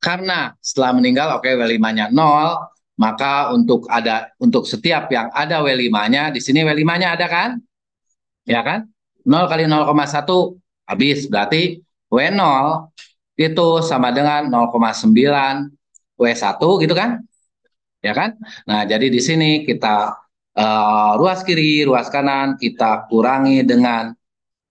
karena setelah meninggal, oke W5-nya 0, maka untuk setiap yang ada W5-nya, di sini W5-nya ada kan? Ya kan? 0 kali 0,1 habis, berarti W0 itu sama dengan 0,9 W1 gitu kan? Ya kan? Nah, jadi di sini kita ruas kiri, ruas kanan kita kurangi dengan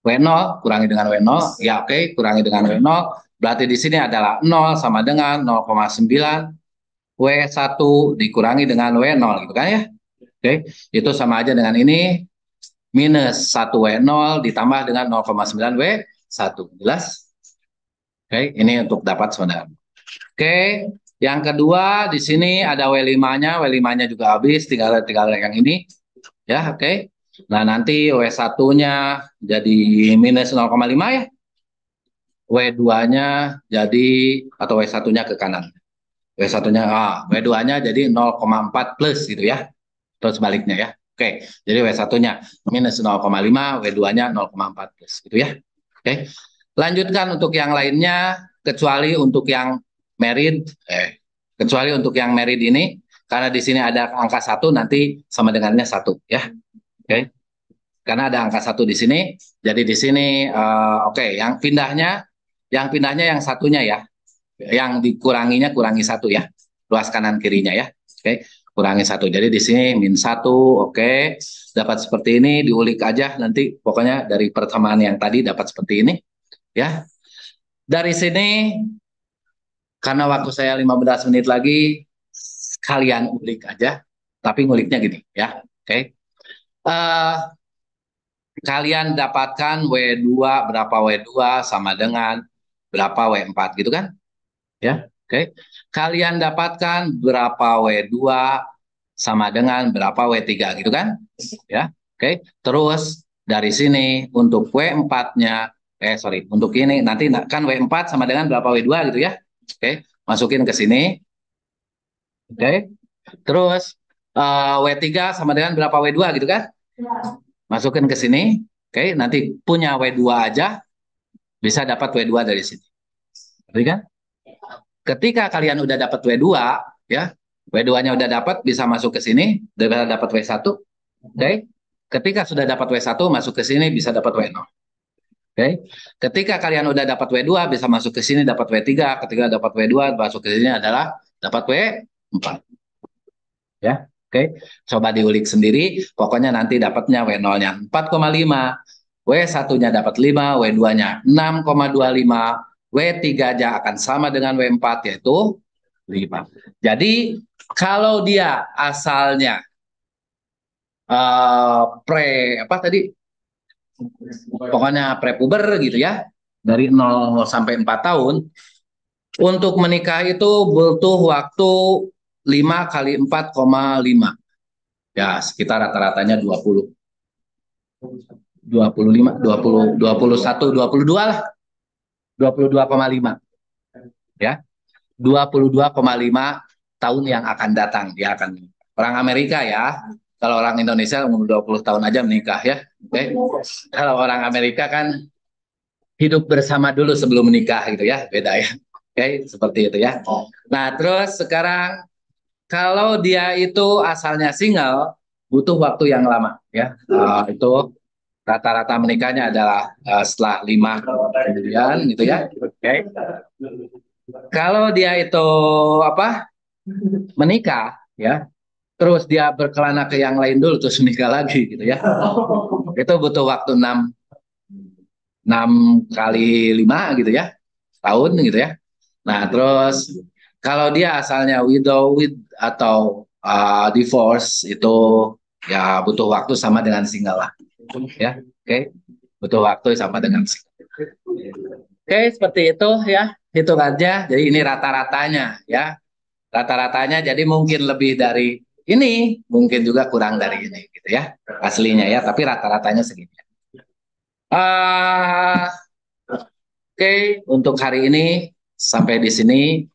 W0, kurangi dengan W0, ya oke, kurangi dengan W0, berarti di sini adalah 0 sama dengan 0,9 W1 dikurangi dengan W0 gitu kan ya. Oke, itu sama aja dengan ini minus 1 W0 ditambah dengan 0,9 W1. Jelas? Oke, ini untuk dapat sebenarnya. Oke, yang kedua di sini ada W5-nya, W5-nya juga habis, tinggal yang ini. Ya, oke. Nah, nanti W1-nya jadi minus 0,5 ya. W2-nya jadi, atau W1-nya ke kanan. W1-nya, W2-nya jadi 0,4 plus gitu ya. Terus sebaliknya ya. Oke, jadi W1-nya minus 0,5, W2-nya 0,4 plus gitu ya. Oke, lanjutkan untuk yang lainnya, kecuali untuk yang merit, kecuali untuk yang merit ini, karena di sini ada angka 1, nanti sama dengannya 1 ya. Oke, karena ada angka 1 di sini, jadi di sini oke, yang pindahnya yang satunya ya, yang dikuranginya kurangi 1 ya, luas kanan kirinya ya. Oke, kurangi 1. Jadi di sini min 1, oke, dapat seperti ini, diulik aja nanti, pokoknya dari persamaan yang tadi dapat seperti ini ya. Dari sini, karena waktu saya 15 menit lagi, kalian ulik aja, tapi nguliknya gini ya. Oke, kalian dapatkan W2, berapa W2 sama dengan berapa W4 gitu kan? Ya, oke. Kalian dapatkan berapa W2 sama dengan berapa W3 gitu kan? Ya, oke. Terus dari sini untuk W4-nya, untuk ini nanti kan W4 sama dengan berapa W2 gitu ya? Oke, masukin ke sini. Oke. Terus W3 sama dengan berapa W2 gitu kan? Masukin ke sini. Oke, nanti punya W2 aja bisa dapat W2 dari sini. Berarti kan? Ketika kalian udah dapat W2, ya, W2-nya udah dapat, bisa masuk ke sini, udah dapat W1. Oke. Ketika sudah dapat W1, masuk ke sini, bisa dapat W0. Oke. Ketika kalian udah dapat W2, bisa masuk ke sini, dapat W3. Ketika dapat W2, masuk ke sini adalah dapat W4. Ya. Oke. Coba diulik sendiri, pokoknya nanti dapatnya W0-nya 4,5. W1-nya dapat 5, W2-nya 6,25, W3-nya akan sama dengan W4, yaitu 5. Jadi, kalau dia asalnya apa tadi? Pokoknya prepuber gitu ya, dari 0 sampai 4 tahun, untuk menikah itu butuh waktu 5 kali 4,5. Ya, sekitar rata-ratanya 20. 25, 20, 21, 22 lah. 22,5 ya. 22,5 tahun yang akan datang dia akan orang Amerika ya. Kalau orang Indonesia umur 20 tahun aja menikah ya. Oke. Kalau orang Amerika kan hidup bersama dulu sebelum menikah gitu ya, beda ya. Oke, seperti itu ya. Nah, terus sekarang kalau dia itu asalnya single butuh waktu yang lama ya. Itu rata-rata menikahnya adalah setelah 5 kemudian gitu ya. Oke. Kalau dia itu apa? Menikah ya, terus dia berkelana ke yang lain dulu terus menikah lagi gitu ya. Itu butuh waktu 6 kali 5 gitu ya, tahun gitu ya. Nah, terus kalau dia asalnya widow atau divorce itu ya butuh waktu sama dengan single lah. Ya, oke. Butuh waktu sama dengan single. Oke, seperti itu ya hitungannya. Jadi ini rata-ratanya ya. Rata-ratanya jadi mungkin lebih dari ini, mungkin juga kurang dari ini gitu ya. Aslinya ya, tapi rata-ratanya segini. Oke, untuk hari ini sampai di sini.